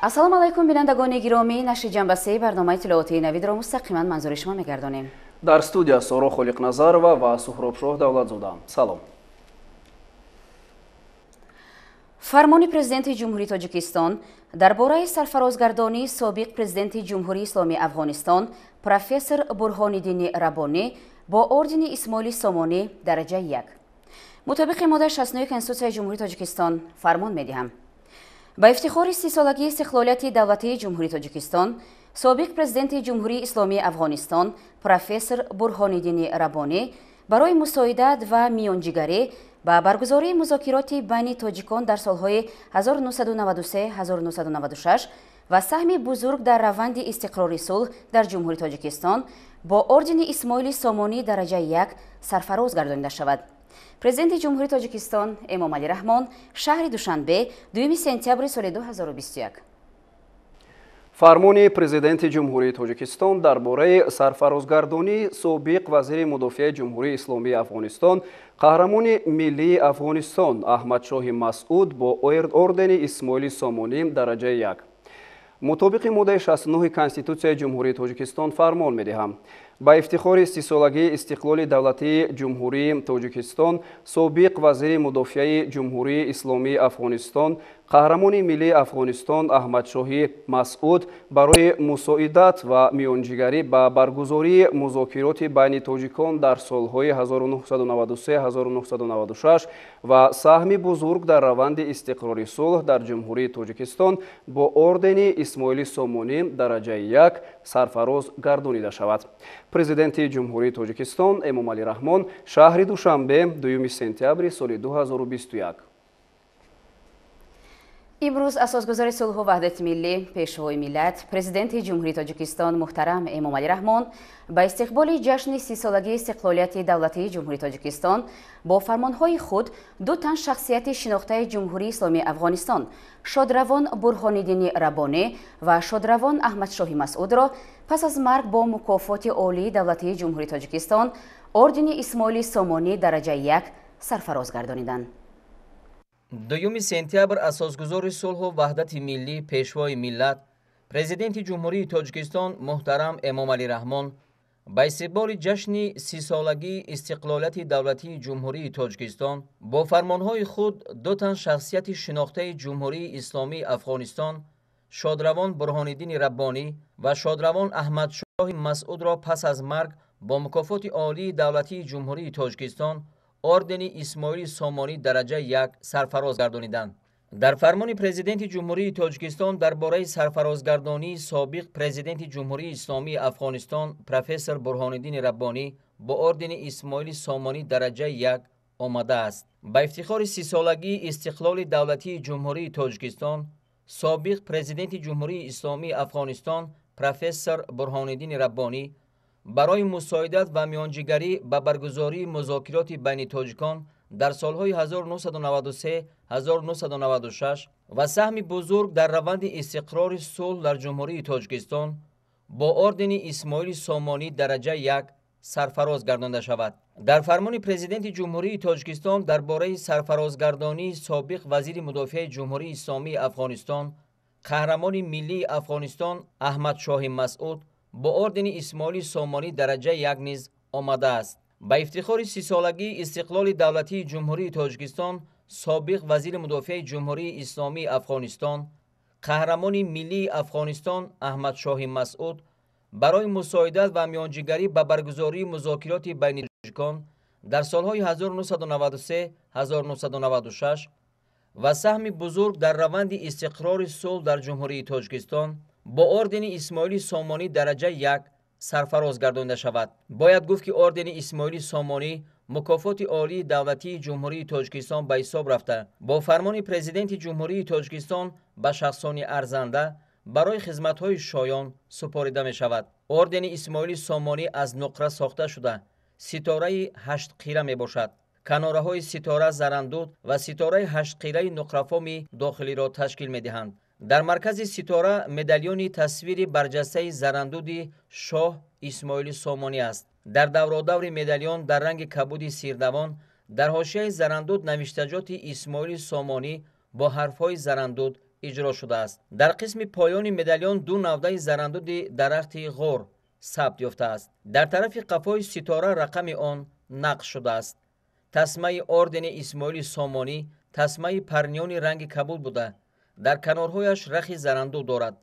ассалому алайкум бинандагони гиромӣ, нашри ҷанбасии барномаи иттилооти Навидро мустақиман манзури шумо мегардонем. дар студия Соро Холиқназарова ва Суҳробшоҳ Давлатзода. Салом. фармони президенти ҷумҳурии Тоҷикистон дар бораи сарфарозгардонии собиқ президенти ҷумҳурии исломии Афғонистон профессор Бурҳониддини Раббонӣ бо ордени Исмоили Сомонӣ дараҷаи 1. мутобиқи моддаи 69 Конститутсияи ҷумҳурии Тоҷикистон фармон медиҳам. ба ифтихори 30-солагии истиқлолияти давлатии ҷумҳурии Тоҷикистон, собиқ президенти ҷумҳурии исломии Афғонистон профессор Бурҳониддини Раббонӣ барои мусоидат ва миёнҷигарӣ ба баргузории музокироти байни тоҷикон дар солҳои 1993-1996 ва саҳми бузург дар раванди истиқрори сулҳ дар ҷумҳурии Тоҷикистон бо ордени Исмоили Сомонӣ дараҷаи 1 сарфароз гардонида шавад. Президенти ҷумҳурии Тоҷикистон Эмомалӣ Раҳмон шаҳри Душанбе 2 сентябри соли 2021. фармони президенти ҷумҳурии Тоҷикистон дар бораи сарфарозгардонии собиқ вазири мудофиаи ҷумҳурии исломии Афғонистон, қаҳрамони миллии Афғонистон Аҳмадшоҳи Масъуд бо ордени Исмоили Сомонӣ дараҷаи 1. мутобиқи моддаи 69 Конститутсияи ҷумҳурии Тоҷикистон фармон медиҳам. ба ифтихори 30-солагии истиқлоли давлатии ҷумҳурии Тоҷикистон, собиқ вазири мудофиаи ҷумҳурии исломии Афғонистон, қаҳрамони миллии Афғонистон Аҳмадшоҳи Масъуд барои мусоидат ва миёнҷигарӣ ба баргузории музокироти байни тоҷикон дар солҳои 1993-1996 ва саҳми бузург дар раванди истиқрори сулҳ дар ҷумҳурии Тоҷикистон бо ордени Исмоили Сомонӣ дараҷаи 1 сарфароз гардонида шавад. Президенти ҷумҳурии Тоҷикистон Эмомалӣ Раҳмон шаҳри Душанбе 2 сентябри соли 2021. имрӯз асосгузори сулҳу ваҳдати миллӣ, пешвои миллат, президенти ҷумҳурии Тоҷикистон муҳтарам Эмомалӣ Раҳмон ба истиқболи ҷашни 30-солагии истиқлолияти давлатии ҷумҳурии Тоҷикистон бо фармонҳои худ ду тан шахсияти шинохтаи ҷумҳурии исломии Афғонистон, шодравон Бурҳониддини Раббонӣ ва шодравон Аҳмадшоҳи Масъудро пас аз марг бо мукофоти олии давлатии ҷумҳурии Тоҷикистон ордени Исмоили Сомонӣ дараҷаи 1 сарфароз гардониданд. 2 сентябр асосгузори сулҳу ваҳдати миллӣ, пешвои миллат, президенти ҷумҳурии Тоҷикистон муҳтарам Эмомалӣ Раҳмон ба истиқболи ҷашни 30-солагии истиқлолияти давлатии ҷумҳурии Тоҷикистон бо фармонҳои худ ду тан шахсияти шинохтаи ҷумҳурии исломии Афғонистон, шодравон Бурҳониддини Раббонӣ ва шодравон Аҳмадшоҳи Масъудро пас аз марг бо мукофоти олии давлатии ҷумҳурии Тоҷикистон ордени Исмоили Сомонӣ дараҷаи 1 сарфароз гардониданд. дар фармони президенти ҷумҳурии Тоҷикистон дар бораи сарфарозгардонии собиқ президенти ҷумҳурии исломии Афғонистон профессор Бурҳониддини Раббонӣ бо ордени Исмоили Сомонӣ дараҷаи 1 омадааст. ба ифтихори 30-солагии истиқлоли давлатии ҷумҳурии Тоҷикистон, собиқ президенти ҷумҳурии исломии Афғонистон профессор Бурҳониддини Раббонӣ барои мусоидат ва миёнҷигарӣ ба баргузории музокироти байни тоҷикон дар солҳои 1993-1996 ва саҳми бузург дар раванди истиқрори сулҳ дар ҷумҳурии Тоҷикистон бо ордени Исмоили Сомонӣ дараҷаи 1 сарфароз гардонида шавад. дар фармони президенти ҷумҳурии Тоҷикистон дар бораи сарфарозгардонии собиқ вазири мудофиаи ҷумҳурии исломии Афғонистон, қаҳрамони миллии Афғонистон Аҳмадшоҳи Масъуд бо ордени Исмоили Сомонӣ дараҷаи 1 низ омадааст. ба ифтихори 30-солагии истиқлоли давлатии ҷумҳурии Тоҷикистон, собиқ вазири мудофиаи ҷумҳурии исломии Афғонистон, қаҳрамони миллии Афғонистон Аҳмадшоҳи Масъуд барои мусоидат ва миёнҷигарӣ ба баргузории музокироти байни тоҷикон дар солҳои 1993-1996 ва саҳми бузург дар раванди истиқрори сулҳ дар ҷумҳурии Тоҷикистон бо ордени Исмоили Сомонӣ дараҷаи 1 сарфароз гардонида шавад. бояд гуфт ки ордени Исмоили Сомонӣ мукофоти олии давлатии ҷумҳурии Тоҷикистон ба ҳисоб рафта бо фармони президенти ҷумҳурии Тоҷикистон ба шахсони арзанда барои хизматҳои шоён супорида мешавад. ордени Исмоили Сомонӣ аз нуқра сохта шуда ситораи 8 қира мебошад. канораҳои ситора зарандуд ва ситораи 8 қираи нуқрафоми дохилиро ташкил медиҳанд. дар маркази ситора медальёни тасвири барҷастаи зарандуди шоҳ Исмоили Сомонӣ аст. дар давродаври медальён дар ранги кабуди сирдавон дар ҳошияи зарандуд навиштаҷоти Исмоили Сомонӣ бо ҳарфҳои зарандуд اجرا شده است. در قسم پایان مدالیون دو نوده زرندود درخت غور ثبت یافته است. در طرف قفای ستاره رقم آن نقش شده است. تسمه اردن اسماعیل سامانی تسمه پرنیانی رنگ کبود بوده. در کنارهایش رخ زرندود دارد.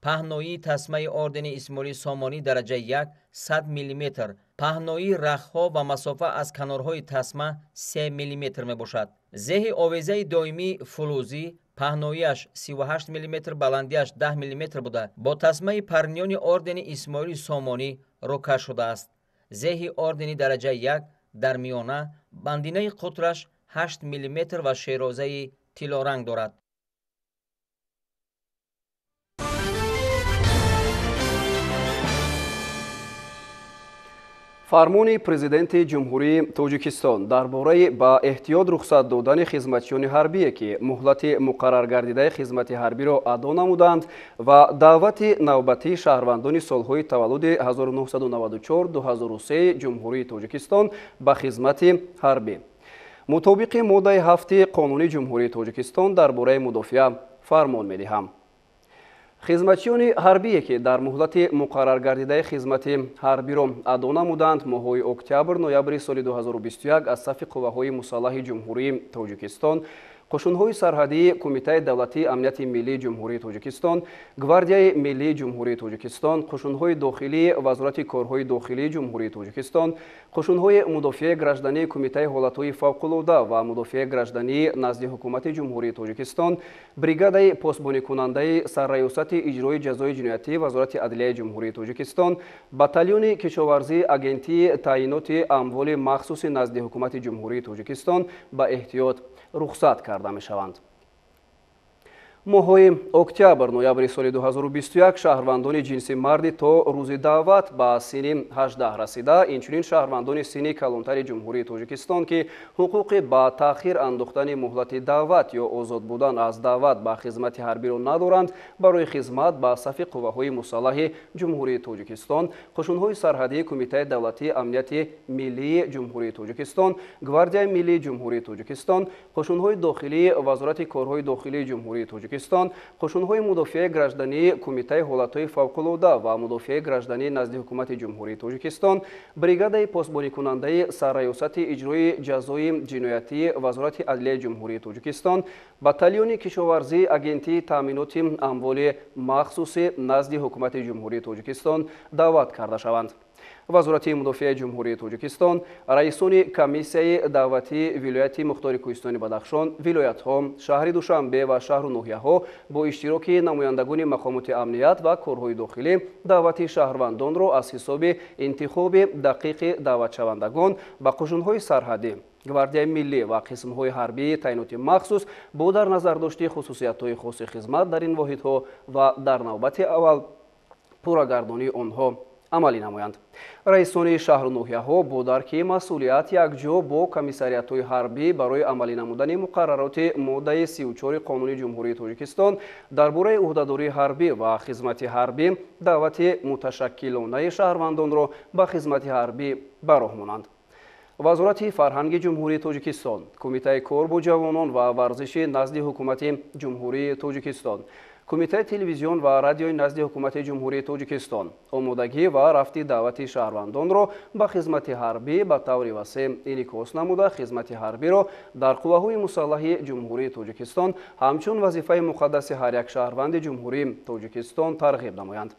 پهنایی تسمه اردن اسماعیل سامانی درجه 1 100 میلیمتر، پهنایی رخها و مسافه از کنارهای تسمه 3 میلیمتر می باشد. زه آویزه دائمی فلوزی پهناییش 38 میلیمتر، بلندیش 10 میلیمتر بوده. با تسمه پرنیان اردن اسماعیل سامانی روکش شده است. زه اردن درجه 1 در میانه، بندینه قطرش 8 میلیمتر و شیرازه طلا رنگ دارد. фармони президенти ҷумҳурии тоҷикистон дар бораи ба эҳтиёт рухсат додани хизматчиёни ҳарбие ки муҳлати муқарраргардидаи хизмати ҳарбиро адо намуданд ва даъвати навбатии шаҳрвандони солҳои таваллуди 1994-2003 ҷумҳурии тоҷикистон ба хизмати ҳарбӣ. мутобиқи моддаи 7 қонуни ҷумҳурии тоҷикистон дар бораи мудофиа фармон медиҳам. хизматчиёни ҳарбие ки дар муҳлати муқарраргардидаи хизмати ҳарбиро адо намуданд моҳҳои октябр-ноябри соли 2021 аз сафи қувваҳои мусаллаҳи ҷумҳурии тоҷикистон, қушунҳои сарҳадии Кумитаи давлатии амнияти миллии ҷумҳурии тоҷикистон, гвардияи миллии ҷумҳурии тоҷикистон, қушунҳои дохилии вазорати корҳои дохилии ҷумҳурии тоҷикистон, қушунҳои мудофиаи граждании Кумитаи ҳолатҳои фавқулода ва мудофиаи граждании назди ҳукумати ҷумҳурии тоҷикистон, бригадаи посбоникунандаи сарраёсати иҷрои ҷазои ҷиноятии вазорати адлияи ҷумҳурии тоҷикистон, батальони кишоварзии агентии таъиноти амволи махсуси назди ҳукумати ҷумҳурии тоҷикистон ба эҳтиёт рухсат карда мешаванд. моҳҳои октябр-ноябри соли 2021 шаҳрвандони ҷинси марди то рӯзи даъват ба синни 18 расида, инчунин шаҳрвандони синни калонтари ҷумҳурии тоҷикистон ки ҳуқуқи ба таъхир андохтани муҳлати даъват ё озод будан аз даъват ба хизмати ҳарбиро надоранд, барои хизмат ба сафи қувваҳои мусаллаҳи ҷумҳурии тоҷикистон, қушунҳои сарҳадии Кумитаи давлатии амнияти миллии ҷумҳурии тоҷикистон, гвардияи миллии ҷумҳурии тоҷикистон, қушунҳои дохилии вазорати корҳои дохилии ҷумҳурии тоҷикистон, қушунҳои мудофиаи граждании Кумитаи ҳолатҳои фавқулода ва мудофиаи граждании назди ҳукумати ҷумҳурии тоҷикистон, бригадаи посбоникунандаи сарраёсати иҷрои ҷазои ҷиноятии вазорати адлияи ҷумҳурии тоҷикистон, батальони кишоварзии агентии таъминоти амволи махсуси назди ҳукумати ҷумҳурии тоҷикистон даъват карда шаванд. вазорати мудофиаи ҷумҳурии тоҷикистон, раисони комиссияи даъватии вилояти мухтори кӯҳистони Бадахшон, вилоятҳо, шаҳри Душанбе ва шаҳру ноҳияҳо бо иштироки намояндагони мақомоти амният ва корҳои дохилӣ даъвати шаҳрвандонро аз ҳисоби интихоби дақиқи даъватшавандагон ба қушунҳои сарҳадӣ, гвардияи миллӣ ва қисмҳои ҳарбии таъиноти махсус бо дар назардошти хусусиятҳои хоси хизмат дар ин воҳидҳо ва дар навбати аввал пуррагардонии онҳо амалӣ намоянд. раисони шаҳру ноҳияҳо бо дарки масъулият якҷо бо комиссариятҳои ҳарбӣ барои амалӣ намудани муқаррароти моддаи 34 қонуни ҷумҳурии тоҷикистон дар бораи ӯҳдадории ҳарбӣ ва хизмати ҳарбӣ даъвати муташаккилонаи шаҳрвандонро ба хизмати ҳарбӣ ба роҳ монанд. вазорати фарҳанги ҷумҳурии тоҷикистон, Кумитаи кор бо ҷавонон ва варзиши назди ҳукумати ҷумҳурии тоҷикистон, Кумитаи телевизион ва радиои назди ҳукумати ҷумҳурии тоҷикистон омодагӣ ва рафти даъвати шаҳрвандонро ба хизмати ҳарбӣ ба таври васеъ инъикос намуда хизмати ҳарбиро дар қувваҳои мусаллаҳи ҷумҳурии тоҷикистон ҳамчун вазифаи муқаддаси ҳар як шаҳрванди ҷумҳурии тоҷикистон тарғиб намоянд.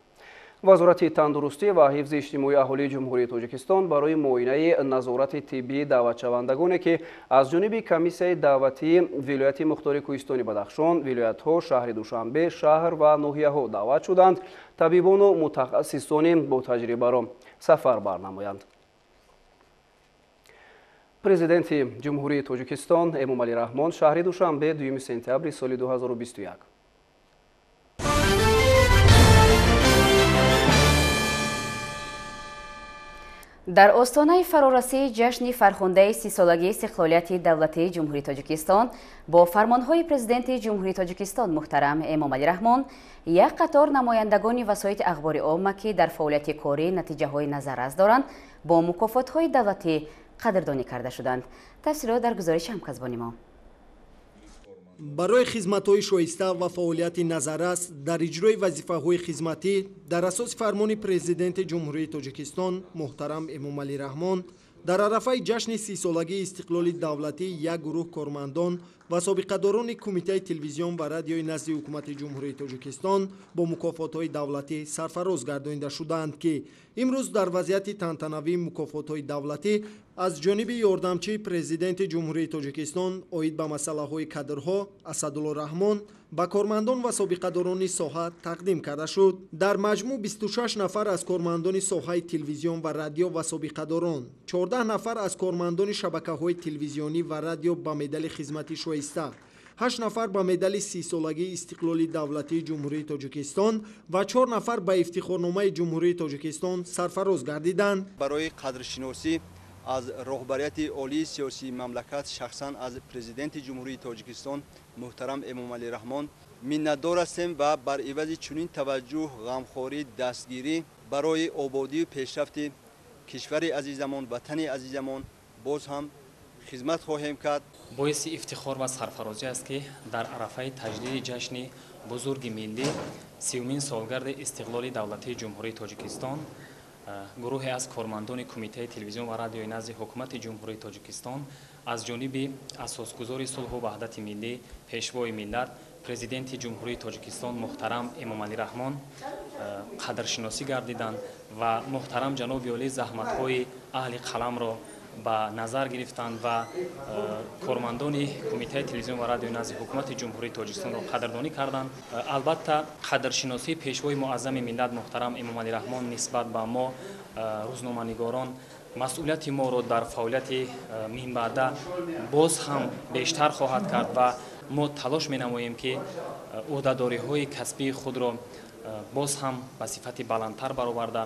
вазорати тандурустӣ ва ҳифзи иҷтимоии аҳолии ҷумҳурии тоҷикистон барои муоинаи назорати тиббии даъватшавандагоне ки аз ҷониби комиссияи даъватии вилояти мухтори кӯҳистони Бадахшон, вилоятҳо, шаҳри Душанбе, шаҳр ва ноҳияҳо даъват шуданд, табибону мутахассисони бо таҷрибаро сафар барнамоянд. президенти ҷумҳурии тоҷикистон Эмомалӣ Раҳмон шаҳри Душанбе 2 сентябри соли 2021. дар остонаи фарорасии ҷашни фархондаи 30-солагии истиқлолияти давлатии ҷумҳурии тоҷикистон бо фармонҳои президенти ҷумҳурии тоҷикистон муҳтарам Эмомалӣ Раҳмон як қатор намояндагони васоити ахбори омма ки дар фаъолияти корӣ натиҷаҳои назаррас доранд бо мукофотҳои давлатӣ қадрдонӣ карда шуданд. тафсилот дар гузориши ҳамкасбони мо. برای خدمت‌های شایسته و فعالیت نظررس در اجرای وظیفه‌های خدمتی در اساس فرمان پرزیدنت جمهوری تاجیکستان محترم امامعلی رحمان در عرفه جشن 30 سالگی استقلال دولتی یک گروه کارمندان و سابقه‌داران کمیته تلویزیون و رادیوی نزد حکومت جمهوری تاجیکستان با مکافات‌های دولتی سرفراز گردانیده شدند که امروز در وضعیت تنتنوی مکافات‌های دولتی از جانب یاردمچی پرزیدنت جمهوری تاجیکستان اوید به مسئله‌های کادرها اسدالله رحمان با کارمندان و سابقه‌داران ساحه تقدیم کرده شد. در مجموع 26 نفر از کارمندان ساحه تلویزیون و رادیو و سابقه‌داران، 14 نفر از کارمندان شبکه‌های تلویزیونی و رادیو با مدال خدمتی شایسته، 8 نفر با مدال 30 سالگی استقلال دولتی جمهوری تاجیکستان و 4 نفر با افتخارنامه جمهوری تاجیکستان سرفراز گردیدند. برای قدرشناسی از رهبریت عالی سیاسی مملکت شخصا از پرزیدنت جمهوری تاجیکستان محترم امامعلی رحمان منتدار هستیم و بر عوض چنین توجه، غمخواری، دستگیری برای آبادی و پیشرفت کشور عزیزمان، وطن عزیزمان باز هم خدمت خواهیم کرد. باعث افتخار و سرفرازی است که در عرفه تجدید جشن بزرگ ملی 30مین سالگرد استقلال دولتی جمهوری تاجیکستان گروهی از کارمندان کمیته تلویزیون و رادیوی نزد حکومت جمهوری تاجیکستان از جانب اساسگزار صلح و وحدت ملی پیشوای ملت پرزیدنت جمهوری تاجیکستان محترم امامعلی رحمان قدرشناسی گردیدند و محترم جناب عالی زحمت‌های اهل قلم را به نظر گرفتند و کارمندان کمیته تلویزیون و رادیو نزد حکومت جمهوری تاجیکستان را قدردانی کردند. البته قدرشناسی پیشوای معظم ملت محترم امامعلی رحمان نسبت به ما روزنامه‌نگاران مسئولیت ما را در فعالیت مهم بعد باز هم بیشتر خواهد کرد و ما تلاش می‌نماییم که عهده‌داری‌های کسبی خود را باز هم به صفت بلندتر برآورده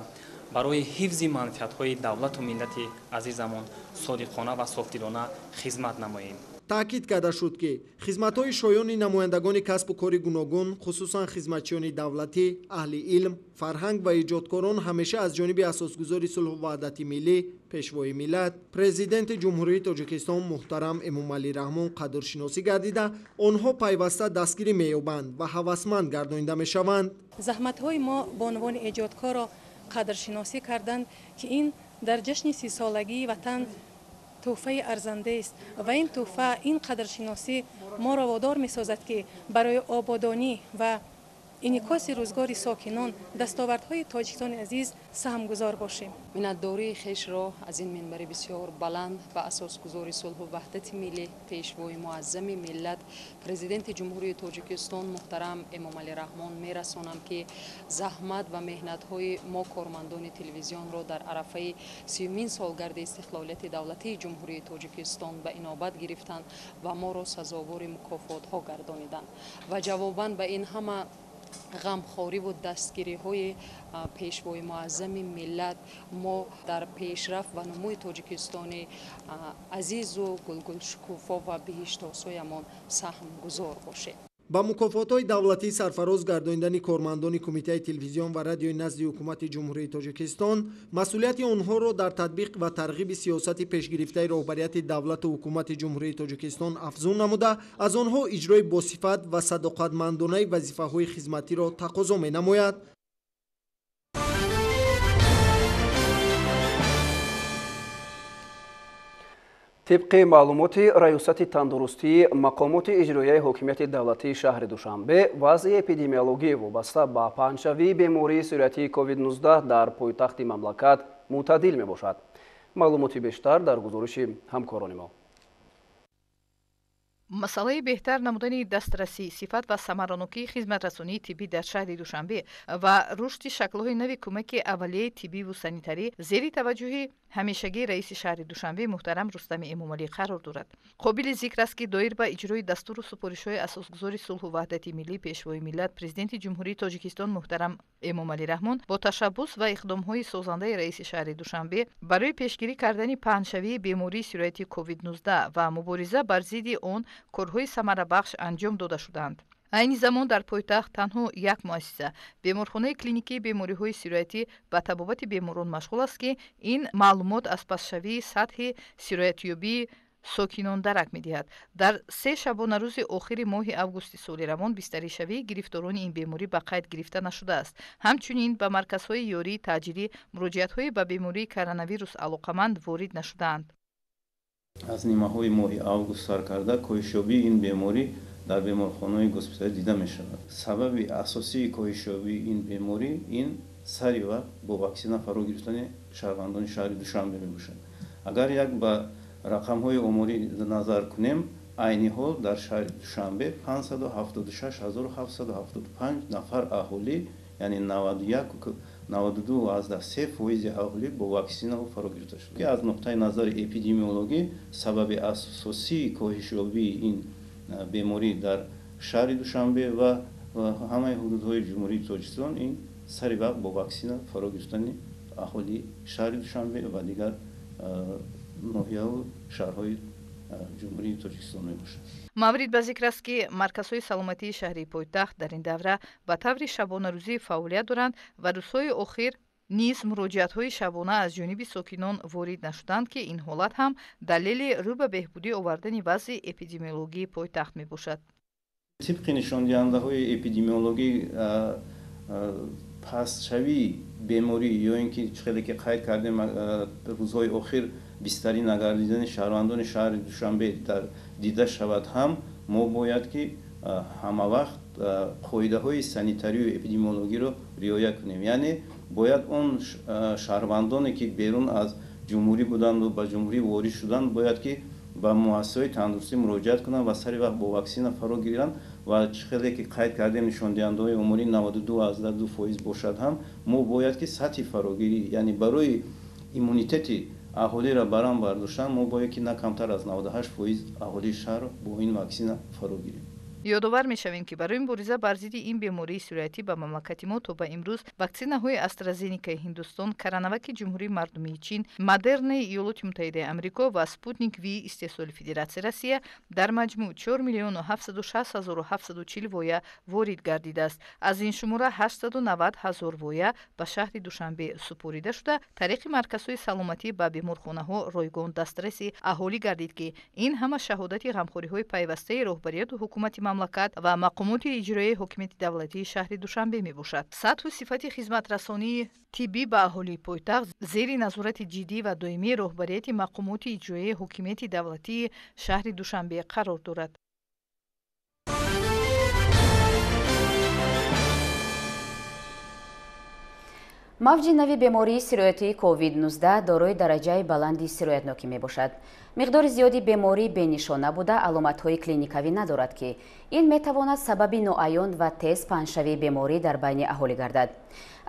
برای حفظ منفعت‌های دولت و ملت عزیزمان صادقانه و صافدلانه خدمت نماییم. تأکید کرده شد که خدمت‌های شایان نمایندگان کسب و کار گوناگون خصوصا خدمتچیان دولتی، اهل علم، فرهنگ و ایجادکاران همیشه از جانب اساسگزار صلح و وحدت ملی پیشوای ملت پرزیدنت جمهوری تاجیکستان محترم امامعلی رحمان قدرشناسی گردیده آنها پیوسته دستگیری می‌یابند و هوسمند گردانیده می‌شوند. زحمت‌های ما به عنوان ایجادکار را قدرشناسی کردند که این در جشن 30 سالگی وطن تحفه ارزنده است و این تحفه، این قدرشناسی ما را وادار می‌سازد که برای آبادانی و انعکاس روزگار ساکنان دستاوردهای تاجیکستان عزیز سهمگزار باشیم. منتداری خویش را از این منبر بسیار بلند و اساسگزار صلح و وحدت ملی پیشوای معظم ملت پرزیدنت جمهوری تاجیکستان محترم امامعلی رحمان میرسانم که زحمت و مهنت‌های ما کارمندان تلویزیون را در عرفه 30مین سالگرد استقلالیت دولتی جمهوری تاجیکستان به انابت گرفتند و ما را سزاوار مکافات‌ها گردانیدند و جواباً به این همه غمخواری و دستگیری های پیشوای معظم ملت ما در پیشرفت و نموی تاجیکستان عزیز و گلگل شکوفا و بهشت آسایمان سهم گذار باشه. با مکافات‌های دولتی سرفراز گردانیدن کارمندان کمیته تلویزیون و رادیو نزد حکومت جمهوری تاجیکستان مسئولیت آنها را در تطبیق و ترغیب سیاست پیشگرفته رهبریت دولت و حکومت جمهوری تاجیکستان افزون نموده از آنها اجرای باصفت و صداقتمندانه وظیفه‌های خدمتی را تقاضا می‌نماید. طبق معلومات ریاست تندرستی مقامات اجرایی حکومت دولتی شهر دوشنبه وضع اپیدمیولوژی وابسته به پنجشنبه بیماری سرطان کووید-19 در پایتخت مملکت معتدل میباشد. معلومات بیشتر در گزارش همکاران ما. مسئله بهتر نمودن دسترسی، صفت و ثمرانوکی خدمت رسانی طبی در شهر دوشنبه و رشد شکل‌های نوی کمک اولیه طبی و سانیتری زیر توجه همیشگی رئیس شهر دوشنبه محترم رستم امامعلی قرار دارد. قابل ذکر است که دایر به اجرای دستور و سپارش‌های اساسگزار صلح و وحدت ملی پیشوای ملت پرزیدنت جمهوری تاجیکستان محترم امامعلی رحمان با تشبث و اقدام‌های سازنده رئیس شهر دوشنبه برای پیشگیری کردن پنجشنبه بیماری سرطان کووید-19 و مبارزه بر ضد آن کارهای ثمره بخش انجام داده شدند. این زمان در پایتخت تنها یک مؤسسه بیمارخانه کلینیکی بیماری‌های سرطانی به تبابت بیماران مشغول است که این معلومات از پسشوی سطح سرطانیابی сокинон дарак медиҳад. Дар 3 шабонарӯзи охири моҳи августи соли равон бистаришавии гирифторони ин беморӣ ба қайд гирифта нашудааст. Ҳамчунин ба марказҳои ёрии таъҷилӣ муроҷиатҳои ба бемории коронавирус алоқаманд ворид нашудаанд. аз нимаҳои моҳи август сар карда коҳишёбии ин беморӣ дар беморхонаҳои госпиталӣ дида мешавад. Сабаби асосии коҳишёбии ин беморӣ ин сари ва бо ваксина фаро гирифтани шаҳрвандони шаҳри Душанбе мебошад. Агар як ба рақамҳои оморӣ назар кунем, айни ҳол дар шаҳри Душанбе 570775 нафар аҳолӣ, яъне 92.3% аҳолӣ бо ваксина фаро гирифта шуд. Аз нуқтаи назари эпидемиологӣ сабаби асосии коҳишёбии ин беморӣ дар шаҳри Душанбе ва ҳамаи ҳудудҳои ҷумҳурии Тоҷикистон ин сари вақт бо ваксина фаро гирифтани аҳолии шаҳри Душанбе ва дигар ноҳияҳу шаҳрҳои ҷумҳурии Тоҷикистон мебошад. маврид ба зикр аст ки марказҳои саломатии шаҳри пойтахт дар ин давра ба таври шабонарӯзӣ фаъолият доранд ва рӯзҳои охир низ муроҷиатҳои шабона аз ҷониби сокинон ворид нашуданд ки ин ҳолат ҳам далели рӯ ба беҳбудӣ овардани вазъи эпидемиологии пойтахт мебошад. тибқи нишондиҳандаҳои эпидемиологӣ пастшавии беморӣ ё ин ки хеле ки қайд кардем рӯзҳои охир бистарӣ нагардидани шаҳрвандони шаҳри Душанбе дида шавад ҳам мо бояд ки ҳамавақт қоидаҳои санитарию эпидемиологиро риоя кунем. Яъне бояд он шаҳрвандоне ки берун аз ҷумҳурӣ буданду ба ҷумҳурӣ ворид шуданд бояд ки ба муассисаҳои тандурустӣ муроҷиат кунанд ва сари вақт бо ваксина фаро гиранд ва хеле ки қайд кардем нишондиҳандаҳои оморӣ 92% бошад ҳам мо бояд ки сатҳи фарогирӣ, яъне барои иммунитети аҳолиро барам бардоштан мо бояд ки на камтар аз 98% аҳолии шаҳр бо ин ваксина фаро гирем. ёдовар мешавем ки барои мубориза бар зидди ин бемории сироятӣ ба мамлакати мо то ба имрӯз ваксинаҳои AstraZeneca Ҳиндустон, Коронаваки Ҷумҳурии Мардумии Чин, Модернаи Иёлоти Муттаҳидаи Амрико ва Спутник V истеҳсоли Федератсияи Россия дар маҷмӯъ 4,706,740 воя ворид гардидааст. Аз ин шумора 890,000 воя ба шаҳри Душанбе супорида шуда, тариқи марказҳои саломатӣ ба беморхонаҳо ройгон дастраси аҳолӣ гардид ки ин ҳама шаҳодати ғамхориҳои пайвастаи роҳбарияту ҳукумати мамлакат ва мақомоти иҷроии ҳокимияти давлатии шаҳри Душанбе мебошад. Сатҳу сифати хизматрасонии тиббӣ ба аҳолии пойтахт зери назорати ҷиддӣ ва доимии роҳбарияти мақомоти иҷроии ҳокимияти давлатии шаҳри Душанбе қарор дорад. мавҷи нави бемории сироятии COVID-19 дорои дараҷаи баланди сироятнокӣ мебошад. миқдори зиёди беморӣ бенишон набуда аломатҳои клиникавӣ надорад ки ин метавонад сабаби ноаён ва тез паҳншавии беморӣ дар байни аҳолӣ гардад.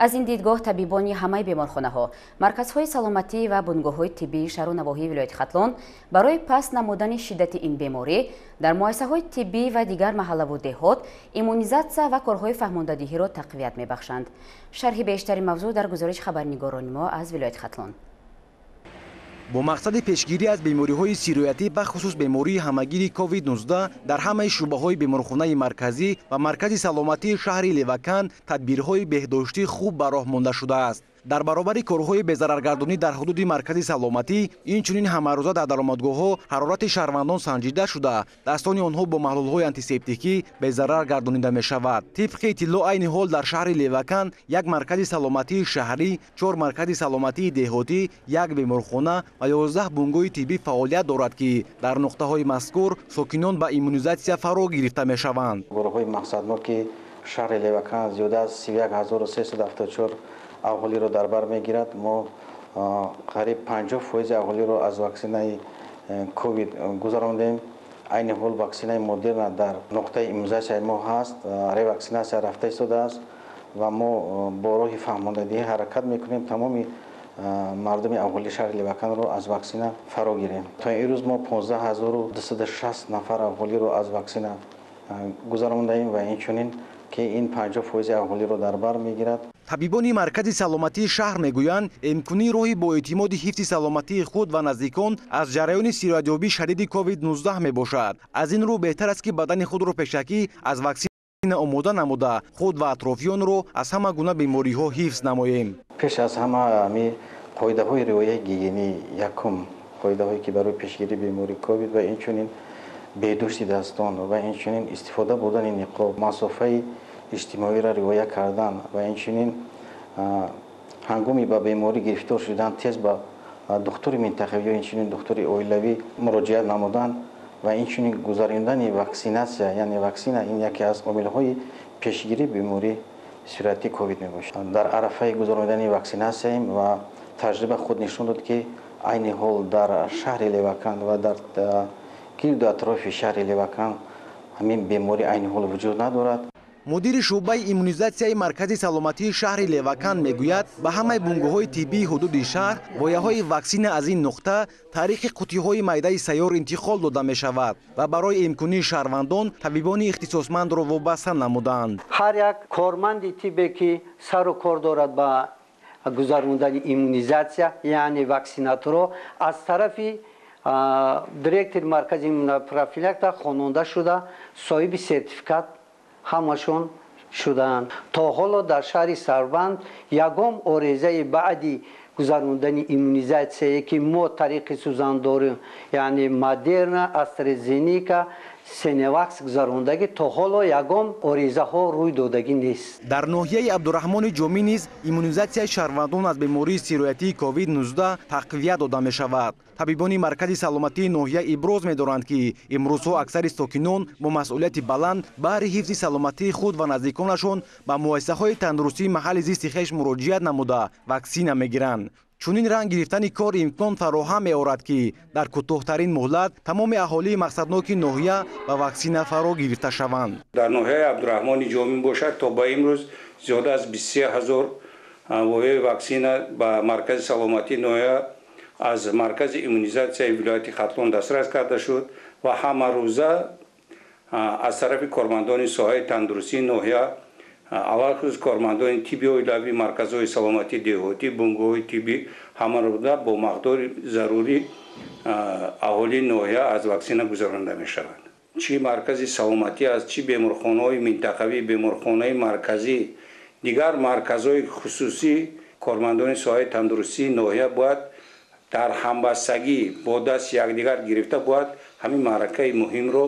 аз ин дидгоҳ табибони ҳамаи беморхонаҳо, марказҳои саломатӣ ва бунгоҳҳои тиббии шаҳру навоҳии вилояти Хатлон барои паст намудани шиддати ин беморӣ дар муассисаҳои тиббӣ ва дигар маҳаллаву деҳот иммунизатсия ва корҳои фаҳмондадиҳиро тақвият мебахшанд. шарҳи бештари мавзӯъ дар гузориши хабарнигорони мо аз вилояти Хатлон. бо мақсади пешгирӣ аз бемориҳои сироятӣ бахусус бемории ҳамагири COVID-19 дар ҳамаи шуъбаҳои беморхонаи марказӣ ва маркази саломатии шаҳри Левакан тадбирҳои беҳдоштӣ хуб ба роҳ монда шудааст. дар баробари корҳои безараргардонӣ дар ҳудуди маркази саломатӣ инчунин ҳамарӯза дар даромадгоҳҳо ҳарорати шаҳрвандон санҷида шуда дастони онҳо бо маҳлулҳои антисептикӣ безарар гардонида мешавад. тибқи иттилоъ айни ҳол дар шаҳри Левакан як маркази саломатии шаҳрӣ, 4 маркази саломатии деҳотӣ, як беморхона ва 11 бунгоҳи тиббӣ фаъолият дорад ки дар нуқтаҳои мазкур сокинон ба иммунизатсия фаро гирифта мешаванд. гурӯҳҳои мақсадноки шаҳри Левакан зиёда аз 31374 аҳолиро дар бар мегирад. мо қариб 50% аҳолиро аз ваксинаи ковид гузарондем. айни ҳол ваксинаи модерна дар нуқтаи иммунизатсияи мо ҳаст. реваксинатсия рафта истодааст ва мо бо роҳи фаҳмондадиҳӣ ҳаракат мекунем тамоми мардуми аҳолии шаҳри Леваканро аз ваксина фаро гирем. то ин рӯз мо 15260 нафар аҳолиро аз ваксина гузарондаем ва инчунин ки ин 50% аҳолиро дар бар мегирад. табибони маркази саломатии шаҳр мегӯянд имкунӣ роҳи боэътимоди ҳифзи саломатии худ ва наздикон аз ҷараёни сироятёбии шадиди COVID-19 мебошад. аз ин рӯ беҳтар аст ки бадани худро пешакӣ аз ваксина омода намуда худ ва атрофиёнро аз ҳама гуна бемориҳо ҳифз намоем. пеш аз ҳама ҳамин қоидаҳои риояи гигиенӣ якум қоидаҳое ки барои пешгирии бемории ковид ва инчунин бедӯшти дастон ва инчунин истифода бурдани ниқоб, масофаи иҷтимоиро риоя кардан ва инчунин ҳангоми ба беморӣ гирифтор шудан тез ба духтури минтақавӣ ё инчунин духтури оилавӣ муроҷиат намудан ва инчунин гузарондани ваксинатсия, яъне ваксина ин яке аз омилҳои пешгирии бемории суръати ковид мебошад. Дар арафаи гузарондани ваксинатсияем ва таҷриба худ нишон дод ки айни ҳол дар шаҳри Левакан ва дар гирду атрофи шаҳри Левакан ҳамин беморӣ айни ҳол вуҷуд надорад. мудири шуъбаи иммунизатсияи маркази саломатии шаҳри Левакан мегӯяд ба ҳамаи бунгоҳои тиббии ҳудуди шаҳр вояҳои ваксина аз ин нуқта тариқи қуттиҳои майдаи сайёр интиқол дода мешавад ва барои имкунии шаҳрвандон табибони ихтисосмандро вобаста намуданд. ҳар як корманди тиббе ки сару кор дорад ба гузарондани иммунизатсия яъне ваксинатро аз тарафи директори маркази иммунопрофилактика хононда шуда соҳиби сертификат ҳамашон шудаанд. То ҳоло дар шаҳри Сарванд ягон орезаи баъди гузарондани иммунизатсие ки мо тариқи сӯзан дорем, яъне Модерна, AstraZeneca, Сеневакс гузарондагӣ то ҳоло ягон орезаҳо рӯй додагӣ нест. дар ноҳияи Абдурахмони Ҷомӣ низ иммунизатсияи шаҳрвандон аз бемории сироятии COVID-19 тақвият дода мешавад. табибони маркази саломатии ноҳия иброз медоранд ки имрӯзҳо аксари сокинон бо масъулияти баланд баҳри ҳифзи саломатии худ ва наздиконашон ба муассисаҳои тандурустии маҳалли зисти хеш муроҷиат намуда ваксина мегиранд. чунин ранг гирифтани кор имкон фароҳам меорад ки дар кӯтоҳтарин муҳлат тамоми аҳолии мақсадноки ноҳия ба ваксина фаро гирифта шаванд. дар ноҳияи Абдурахмони Ҷомӣ бошад то ба имрӯз зиёда аз 23 000 воҳаи ваксина ба маркази саломатии ноҳия аз маркази иммунизатсияи вилояти Хатлон дастрас карда шуд ва ҳамарӯза аз тарафи кормандони соҳаи тандурустии ноҳия алахус кормандони тибби оилавӣ, марказҳои саломатии деҳотӣ, бунгоҳои тиббӣ ҳамарӯза бо мақдори зарурӣ аҳолии ноҳия аз ваксина гузаронда мешавад. чӣ маркази саломатӣ аст, чӣ беморхонаҳои минтақавӣ, беморхонаи марказӣ, дигар марказҳои хусусӣ, кормандони соҳаи тандурустии ноҳия бояд дар ҳамбастагӣ бо даст якдигар гирифта бояд ҳамин маъракаи муҳимро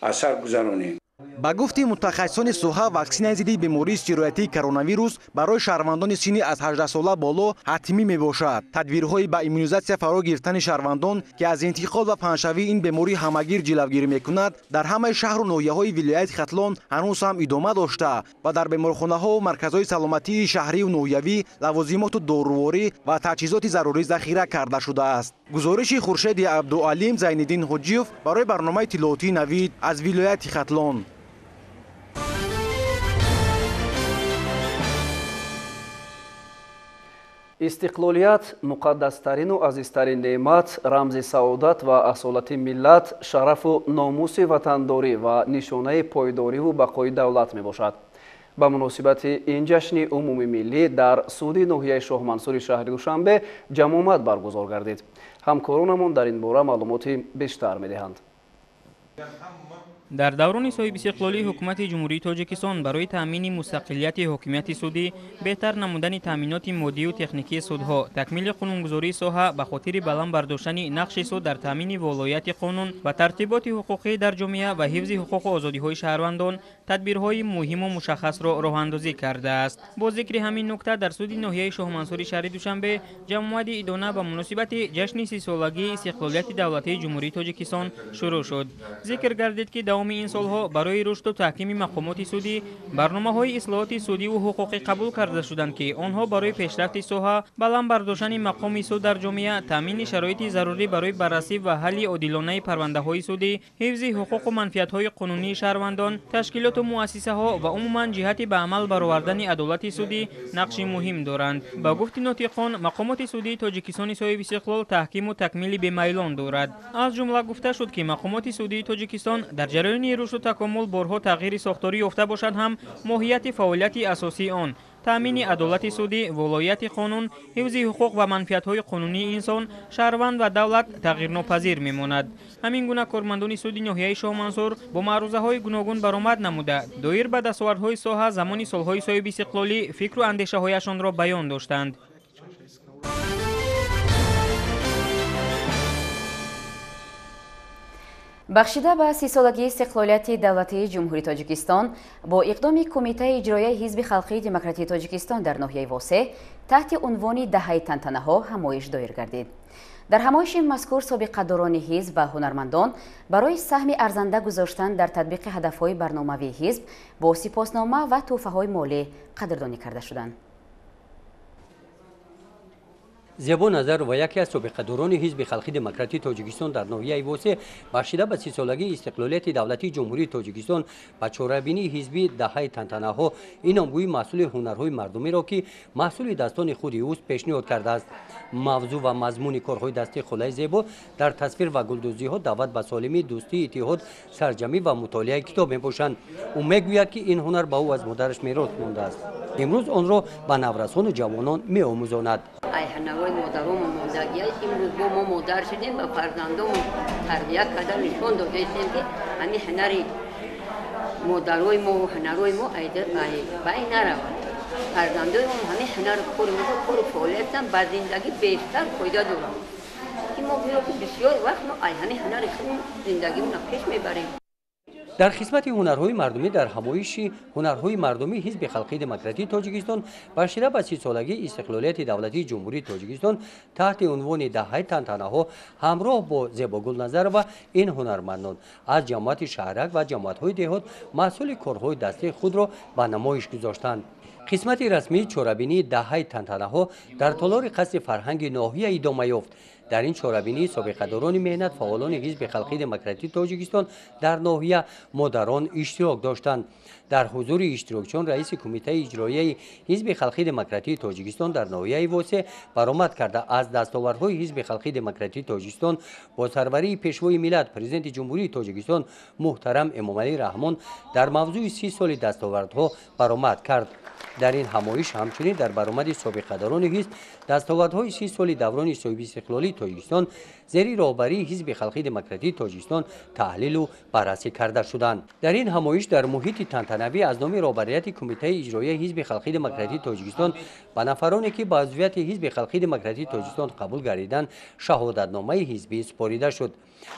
аз сар гузаронем. ба гуфти мутахассисони соҳа ваксинаи зидди бемории сироятии коронавирус барои шаҳрвандони синни аз 18 сола боло ҳатмӣ мебошад. тадбирҳои ба иммунизатсия фаро гирифтани шаҳрвандон ки аз интиқол ва паҳншавии ин беморӣ ҳамагир ҷилавгирӣ мекунад дар ҳамаи шаҳру ноҳияҳои вилояти Хатлон ҳанӯз ҳам идома дошта ва дар беморхонаҳо ва марказҳои саломатии шаҳрию ноҳиявӣ лавозимоту доруворӣ ва таҷҳизоти зарурӣ захира карда шудааст. гузориши Хуршеди Абдуалим Зайниддин Ҳоҷиев барои барномаи иттилоотии Навид аз вилояти Хатлон. истиқлолият муқаддастарину азизтарин неъмат, рамзи саодат ва асолати миллат, шарафу номуси ватандорӣ ва нишонаи пойдориву бақои давлат мебошад. ба муносибати ин ҷашни умуми миллӣ дар суди ноҳияи Шоҳмансури шаҳри Душанбе ҷамъомад баргузор гардид. ҳамкоронамон дар ин бора маълумоти бештар медиҳанд. дар даврони соҳибистиқлолии ҳукумати ҷумҳурии Тоҷикистон барои таъмини мустақилияти ҳокимияти судӣ, беҳтар намудани таъминоти моддию техникии судҳо, такмили қонунгузории соҳа ба хотири баланд бардоштани нақши суд дар таъмини волояти қонун ва тартиботи ҳуқуқӣ дар ҷомеа ва ҳифзи ҳуқуқу озодиҳои шаҳрвандон тадбирҳои муҳиму мушаххасро роҳандозӣ кардааст. бо зикри ҳамин нукта дар суди ноҳияи Шоҳмансури шаҳри Душанбе ҷамъомади идона ба муносибати ҷашни 30-солагии истиқлолияти давлатии ҷумҳурии Тоҷикистон шурӯъ шуд. зикр гардид ки ин солҳо барои рушду таҳкими мақомоти судӣ барномаҳои ислоҳоти судиву ҳуқуқӣ қабул карда шуданд ки онҳо барои пешрафти соҳа, баланд бардоштани мақоми суд дар ҷомеа, таъмини шароити зарурӣ барои баррасӣ ва ҳалли одилонаи парвандаҳои судӣ, ҳифзи ҳуқуқу манфиатҳои қонунии шаҳрвандон, ташкилоту муассисаҳо ва умуман ҷиҳати ба амал баровардани адолати судӣ нақши муҳим доранд. ба гуфти нотиқон, мақомоти судии Тоҷикистони соҳибистиқлол таҳкиму такмили бемайлон дорад. аз ҷумла гуфта шуд ки мақомоти судии Тоҷикистон дар ҷараёни рушду такомул борҳо тағйири сохторӣ ёфта бошад ҳам моҳияти фаъолияти асосии он таъмини адолати судӣ, волояти қонун, ҳифзи ҳуқуқ ва манфиатҳои қонунии инсон, шаҳрванд ва давлат тағйирнопазир мемонад. ҳамин гуна кормандони суди ноҳияи Шоҳмансур бо маърузаҳои гуногун баромад намуда, доир ба дастовардҳои соҳа замони солҳои соҳибистиқлолӣ фикру андешаҳояшонро баён доштанд. بخشیده به 30 سالگی استقلالیت دولتی جمهوری تاجیکستان با اقدام کمیته اجرایی حزب خلقی دموکراتی تاجیکستان در ناحیه واسه تحت عنوان دهه تنتنه‌ها همایش دایر گردید. در همایش مذکور سابقه‌داران حزب و هنرمندان برای سهم ارزنده گذاشتن در تطبیق هدف‌های برنامه‌ای حزب با سپاسنامه و تحفه‌های مالی قدردانی کرده شدند. زیبا نظر و یکی از سابقه‌داران حزب خلقی دموکراتی تاجیکستان در ناحیه واسه بخشیده به 30 سالگی استقلالیت دولتی جمهوری تاجیکستان با چاره‌بینی حزبی دهه تنتنه‌ها این نامگویی محصول هنرهای مردمی را که محصول دستان خود اوست پیشنهاد کرده است. موضوع و مضمون کارهای دستی خلای زیبا در تصویر و گلدوزی‌ها دعوت به سالمی دوستی اتحاد سرجمی و مطالعه کتاب می‌باشند. او میگوید که این هنر به او از مادرش میراث مانده است. امروز آن را به نورسان جوانان می‌آموزاند. مادرام و مادریای امروز با ما مادر شدیم و فرزندامون تربیت کردن نشون دادیم که همین هنری مادرای ما و هنرای ما بین نرود. فرزندای ما همین هنر کار فعالیتن با زندگی بیشتر فایده دارند که ما بسیار وقت ما همین هنر زندگیمون پیش میبریم. در خدمت هنرهای مردمی در همایش هنرهای مردمی حزب خلقی دموکراتی تاجیکستان بخشیده به 30 سالگی استقلالیت دولتی جمهوری تاجیکستان تحت عنوان دهه تنتنه‌ها همراه با زیباگل نظر و این هنرمندان از جماعت شهرک و جماعت‌های دهات محصول کارهای دستی خود را به نمایش گذاشتند. قسمت رسمی چاره‌بینی دهه تنتنه‌ها در تالار قصر فرهنگ ناحیه ادامه یافت. در این چاره‌بینی سابقه‌داران مهنت فعالان حزب خلقی دموکراتی تاجیکستان در ناحیه مدران اشتراک داشتند. در حضور اشتراکچیان رئیس کمیته اجرایی حزب خلقی دموکراتی تاجیکستان در ناحیه واسه برآمد کرده از دستاوردهای حزب خلقی دموکراتی تاجیکستان با سروری پیشوای ملت پرزیدنت جمهوری تاجیکستان محترم امامعلی رحمان در موضوع 30 سال دستاوردها برآمد کرد. در این همایش همچنین در برآمد سابقه‌داران حزب دستاوردهای 30 سال دوران صاحب استقلالی تاجیکستان زیر رهبری حزب خلقی دموکراتی تاجیکستان تحلیل و بررسی کرده شدند. در این همایش در محیط تنتنوی از نام رهبریت کمیته اجرایی حزب خلقی دموکراتی تاجیکستان به نفرانی که با عضویت حزب خلقی دموکراتی تاجیکستان قبول گردیدند شهادتنامه حزبی سپاریده شد.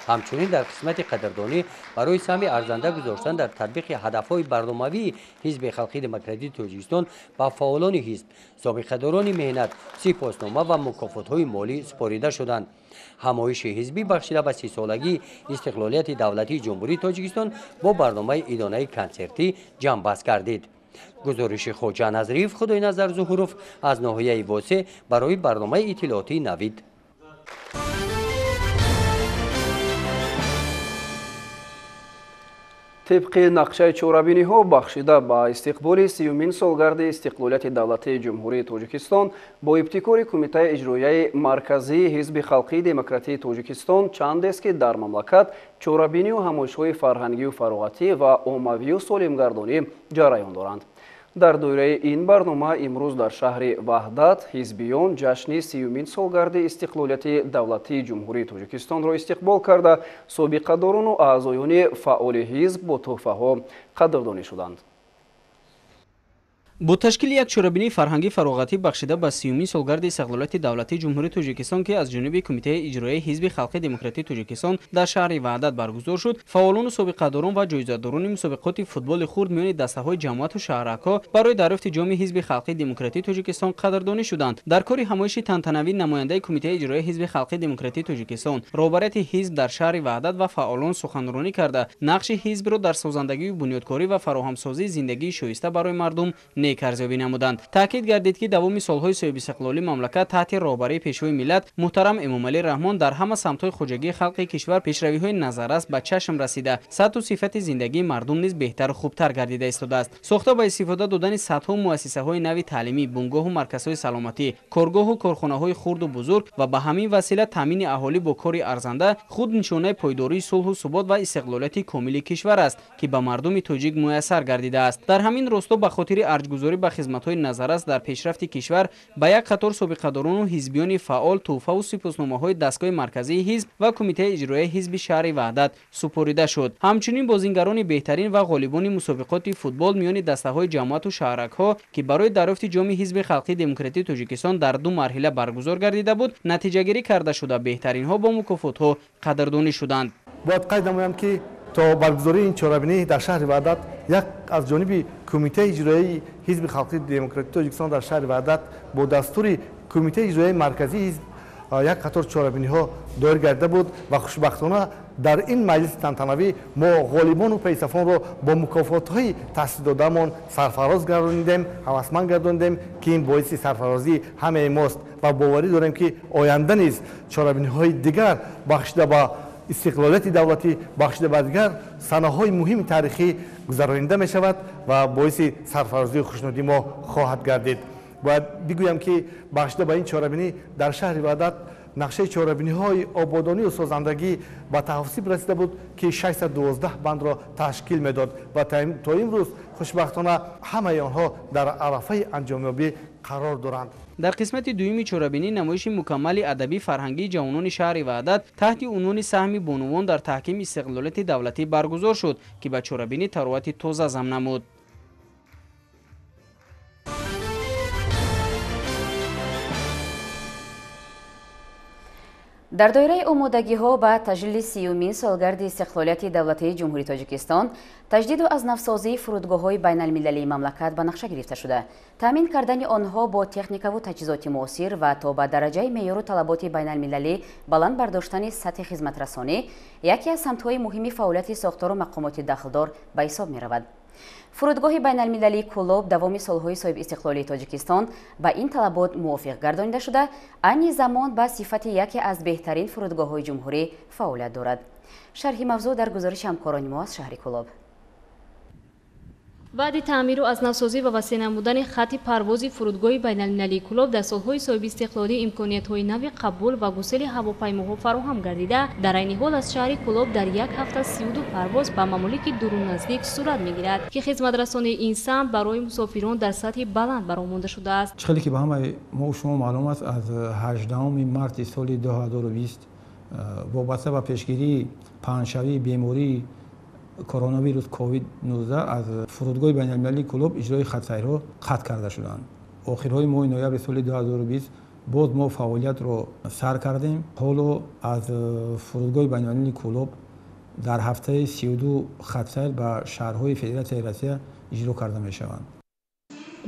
همچنین در قسمت قدردانی برای سهم ارزنده گذاشتن در تطبیق هدفهای برنامه‌ای حزب خلقی دموکراتی تاجیکستان با فعالان حزب سابقه‌داران مهنت سپاسنامه و مکافات‌های مالی سپاریده شدند. همایش حزبی بخشیده به 30 سالگی استقلالیت دولتی جمهوری تاجیکستان با برنامه ادانه کنسرتی جنببست گردید. گزارش خوجا نظریف خدای نظر ظهوروف از ناحیه واسه برای برنامه اطلاعاتی نوید. طبق نقشه چورابینی ها بخشیده با استقبال 30مین سالگرد استقلالیت دولتی جمهوری تاجیکستان با ابتکار کمیته اجرایی مرکزی حزب خلقی دموکراتی تاجیکستان چند است که در مملکت چورابینی و همایش‌های فرهنگی و فراغتی و عمومی و سالمگردانی جریان دارند. در دوره این برنامه امروز در شهر وحدت حزبیان جشن 30مین سالگرد استقلالیت دولتی جمهوری تاجیکستان را استقبال کرده سابقه‌داران و اعضایان فعال حزب با تحفه‌ها قدردانی شدند. با تشکیل یک چوره‌بینی فرهنگی فراغتی بخشیده به 30مین سالگرد استقلالیت دولتی جمهوری تاجیکستان که از جانب کمیته اجرایی حزب خلقی دموکراتی تاجیکستان در شهر وحدت برگزار شد، فعالان و سابقه‌داران و جایزه‌داران مسابقات فوتبال خرد میان دسته‌های جماعت و شهرک‌ها برای دریافت جام حزب خلقی دموکراتی تاجیکستان قدردانی شدند. در کار همایش تنتنوی نماینده کمیته اجرایی حزب خلقی دموکراتی تاجیکستان رهبریت حزب در شهر وحدت و فعالان سخنرانی کرده نقش حزب را در سازندگی و بنیادکاری و فراهمسازی زندگی شایسته برای مردم نیک ارزیابی نمودند. تاکید گردید که دوام سالهای صاحب استقلالی مملکت تحت رهبری پیشوای ملت محترم امامعلی رحمان در همه سمت‌های خوجگی خلق کشور پیشروی‌های نظررس به چشم رسیده، سطح و صفت زندگی مردم نیز بهتر و خوبتر گردیده ایستاده است. ساخته با استفاده دادن صدها مؤسسه‌های نوی تعلیمی، بنگاه و مرکزهای سلامتی، کارگاه و کارخانه‌های خرد و بزرگ و به همین وسیله تامین اهالی با کار ارزنده خود نشانه پایداری صلح و ثبات و استقلالیت کامل کشور است که به مردم تاجیک میسر گردیده است. در همین راستا به خاطر ارجگذاری به خدمت‌های نظررس در پیشرفت کشور به یک قطار سابقه‌داران و حزبیان فعال تحفه و سپاسنامه‌های دستگاه مرکزی حزب و کمیته اجرایی حزب شهر وحدت سپرده شد. همچنین بازیگران بهترین و غالبان مسابقات فوتبال میان دسته‌های جماعت و شهرک‌ها که برای دریافت جام حزب خلقی دموکراتی تاجیکستان در 2 مرحله برگزار گردیده بود، نتیجه گیری کرده شده بهترین‌ها با مکافات‌ها قدردانی شدند. باید قید نمایم که تا برگزاری این چهاربینی در شهر وحدت یک از جانب کمیته اجرایی حزب خلقی دموکراتیک تاجیکستان در شهر وحدت با دستور کمیته اجرایی مرکزی حزب یک قطار چهاربینی ها دایر گردیده بود و خوشبختانه در این مجلس تنتنوی ما غالبان و پیصفان را با مکافات های تحصیل دادهمان سرفراز گرداندیم، هوسمند گرداندیم که این باعث سرفرازی همه ماست و باوری داریم که آینده نیز چهاربینی های دیگر بخشیده به استقلالیت دولتی، بخشیده به دیگر صحنه‌های مهم تاریخی گذرانیده می شود و باعث سرفرازی خوشنودی ما خواهد گردید. باید بگویم که بخشیده به این چهاربینی در شهر وحدت نقشه چهاربینی های آبادانی و سازندگی به تحصیل رسیده بود که 612 بند را تشکیل میداد و تا امروز خوشبختانه همه آنها در عرفه انجامیابی قرار دارند. در قسمت دوم چهاربینی نمایش مکمل ادبی فرهنگی جوانان شهر وحدت تحت عنوان سهم بانوان در تحکیم استقلالیت دولتی برگزار شد که به چهاربینی تراوت تازه ضم نمود. در دایره آمادگی‌ها به تجلیل 30مین سالگرد استقلالیت دولتی جمهوری تاجیکستان، تجدید و از نفسازی فرودگاه‌های بین‌المللی مملکت به نقشه گرفته شده. تامین کردن آنها با تکنیک و تجهیزات معاصر و تا به درجه معیار و طلبات بین‌المللی بلند برداشتن سطح خدمت رسانی یکی از سمت‌های مهم فعالیت ساختار و مقامات دخلدار به حساب می‌رود. فرودگاه بین‌المللی کلوب دوامی سالهای صاحب استقلالی تاجیکستان با این طلبات موافق گردانیده شده، آن زمان با صفت یکی از بهترین فرودگاه‌های جمهوری فعالیت دارد. شرح موضوع در گزارش همکاران ما از شهر کلوب. بعد تعمیر و از نوسازی و وسیع نمودن خط پرواز فرودگاه بین‌المللی کلوب در سالهای صاحب استقلالی امکانیت‌های نوی قبول و گسیل هواپیماها فراهم گردیده، در عین حال از شهر کلوب در یک هفته 32 پرواز به ممالک دور نزدیک صورت می‌گیرد که خدمت رسانی این سمت برای مسافران در سطح بلند برآورده شده است. چیزی که به همه ما شما معلوم است از 18 مارس سال 2020 وابسته به پیشگیری پنهانشوی بیماری کرونا ویروس کووید 19 از فرودگاه بین‌المللی کلوب اجرای خط‌سیرها قطع کرده شدند. آخرهای ماه نوامبر سال 2020 باز ما فعالیت را سر کردیم. حالا از فرودگاه بین‌المللی کلوب در هفته 32 خط‌سیر به شهرهای فدراسیای روسیه اجرا کرده می‌شوند.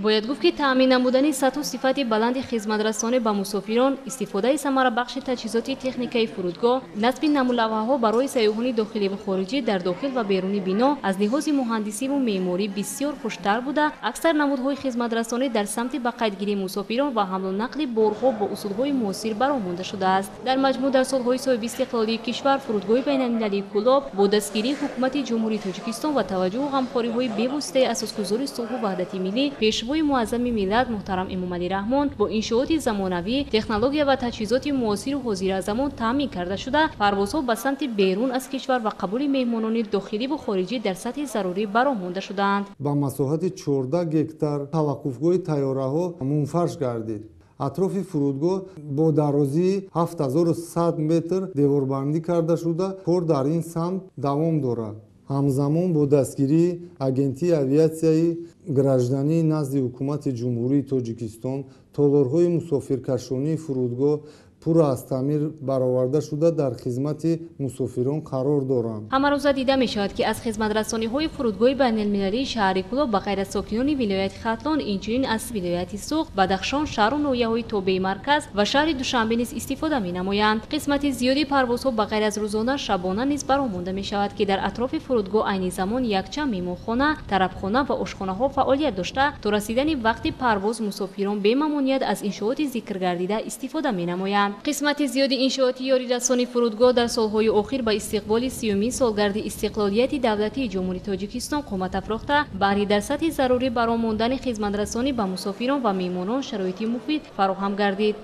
باید گفت که تأمین نمودن سطح و صفت بلند خدمت رسانی به مسافران، استفاده ثمره بخش تجهیزات تکنیکی فرودگاه، نصب نموله‌ها برای سیاحان داخلی و خارجی در داخل و بیرون بنا از لحاظ مهندسی و معماری بسیار خوشتر بوده. اکثر نمودهای خدمت رسانی در سمت به قیدگیری مسافران و حمل و نقل بارها با اصولهای معاصر برآورده شده است. در مجموع در سالهای صاحب استقلالی کشور فرودگاه بین‌المللی کلوب با دستگیری حکومت جمهوری تاجیکستان و توجه و غمخواری‌های بی‌واسطه اساسگذار صلح و وحدت ملی پیشوای معظم ملت محترم امامعلی رحمان با انشاءات زمانوی، تکنولوژی و تجهیزات معاصر و حاضر از زمان تامین کرده شده، پروازها به سمت بیرون از کشور و قبول مهمانان داخلی و خارجی در سطح ضروری برآورده شدند. با مساحت 14 گکتار توقفگاه طیاره‌ها منفرش گردید. اطراف فرودگاه با درازی 7100 متر دیواربندی کرده شده. کار در این سمت دوام دارد. همزمان با دستگیری агентии авиатсияи гражданӣ назди ҳукумати ҷумҳурии тоҷикистон толорҳои мусофиркашонии фурудгоҳ пур аз таъмир бароварда шуда дар хизмати мусофирон қарор доранд. ҳамарӯза дида мешавад ки аз хизматрасониҳои фурудгоҳи байналмилалии шаҳри кулоб ба ғайр аз сокинони вилояти хатлон, инчунин аз вилояти суғ, бадахшон, шаҳру ноҳияҳои тобеи марказ ва шаҳри душанбе низ истифода менамоянд. қисмати зиёди парвозҳо ба ғайр аз рӯзона, шабона низ баромонда мешавад ки дар атрофи фурудгоҳ айни замон якчанд меҳмонхона, тарабхона ва ошхонаҳо фаъолият дошта, то расидани вақти парвоз мусофирон бемамоният аз иншооти зикргардида истифода менамоянд. қисмати зиёди иншооти ёрирасони фурудгоҳ дар солҳои охир ба истиқболи 30мин солгарди истиқлолияти давлатии ҷумҳурии тоҷикистон қомат афрохта, баҳри дар сатҳи зарурӣ баромондани хизматрасонӣ ба мусофирон ва меҳмонон шароити муфид фароҳам гардид.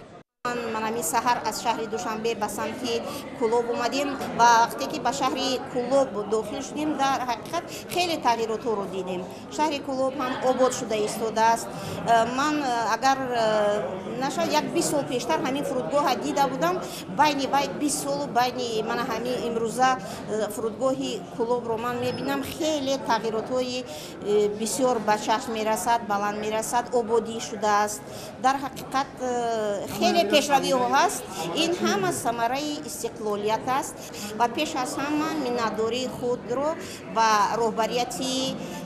من همی سحر از شهر دوشنبه به سمت کلوب اومدیم. وقتی که به شهر کلوب داخل شدیم در حقیقت خیلی تغییرات رو دیدیم. شهر کلوب هم آباد شده ایستاده است. من اگر نشه یک 20 سال پیشتر همین فرودگاه دیده بودم، بین 20 سال بین من همین امروزه فرودگاه کلوب رو من میبینم خیلی تغییرات های بسیار به چشم میرسد، بلند میرسد، آبادی شده است. در حقیقت خیلی пешравиҳо ҳаст. Ин ҳама самараи истиқлолият аст ва пеш аз ҳама миннатдории худро ба роҳбарияти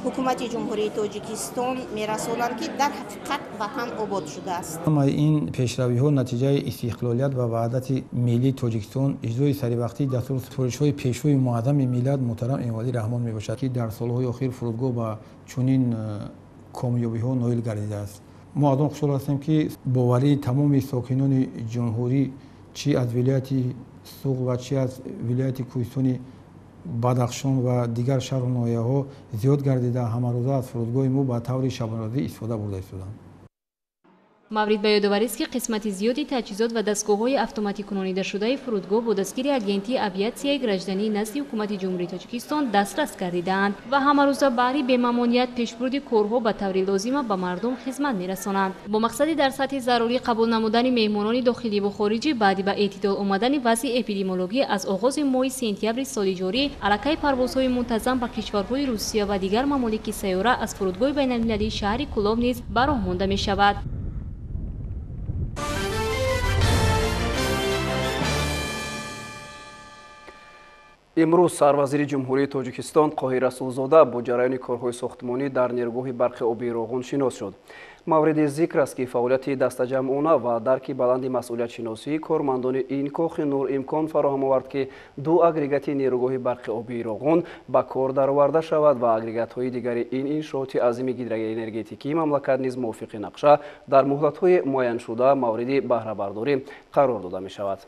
ҳукумати ҷумҳурии Тоҷикистон мерасонанд, ки дар ҳақиқат ватан обод шудааст. ҳамаи ин пешравиҳо натиҷаи истиқлолият ва ваҳдати миллии Тоҷикистон, иҷрои саривақтии дастур супоришҳои пешрои муаззами миллат муҳтарам Эмомалӣ Раҳмон мебошад, ки дар солҳои охир фурудгоҳ ба чунин комёбиҳо ноил гардидааст. мо аз он хушҳол ҳастем, ки боварии тамоми сокинони ҷумҳурӣ, чӣ аз вилояти Суғ ва чӣ аз вилояти Кӯҳистони Бадахшон ва дигар шаҳру ноҳияҳо зиёд гардида, ҳамарӯза аз фурудгоҳи мо ба таври шабонарӯзӣ истифода бурда истоданд. маврид ба ёдоварист, ки қисмати зиёди таҷҳизот ва дастгоҳҳои автоматикунонидашудаи фурудгоҳ бо дастгири агентии авиатсияи граждании назди ҳукумати ҷумҳурии Тоҷикистон дастрас гардидаанд ва ҳамарӯза баҳри бемамоният пешбурди корҳо ба таври лозима ба мардум хизмат мерасонанд. бо мақсади дар сатҳи зарурӣ қабул намудани меҳмонони дохиливу хориҷӣ баъди ба эътидол омадани вазъи эпидемиологӣ аз оғози моҳи сентябри соли ҷорӣ, аллакай парвозҳои мунтазам ба кишварҳои Русия ва дигар мамолики сайёра аз фурудгоҳи байналмилалии шаҳри Кӯлов низ ба роҳ монда мешавад. имрӯз сарвазири ҷумҳурии Тоҷикистон Қоҳир Расулзода бо ҷараёни корҳои сохтмонӣ дар нерӯгоҳи барқи оби Роғун шинос шуд. мавриди зикр аст, ки фаъолияти дастаҷамъона ва дарки баланди масъулиятшиносии кормандони ин кохи нур имкон фароҳам овард, ки ду агрегати нерӯгоҳи барқи оби Роғун ба кор дароварда шавад ва агрегатҳои дигари ин иншооти азими гидроэнергетикии мамлакат низ мувофиқи нақша дар муҳлатҳои муайяншуда мавриди баҳрабардорӣ қарор дода мешавад.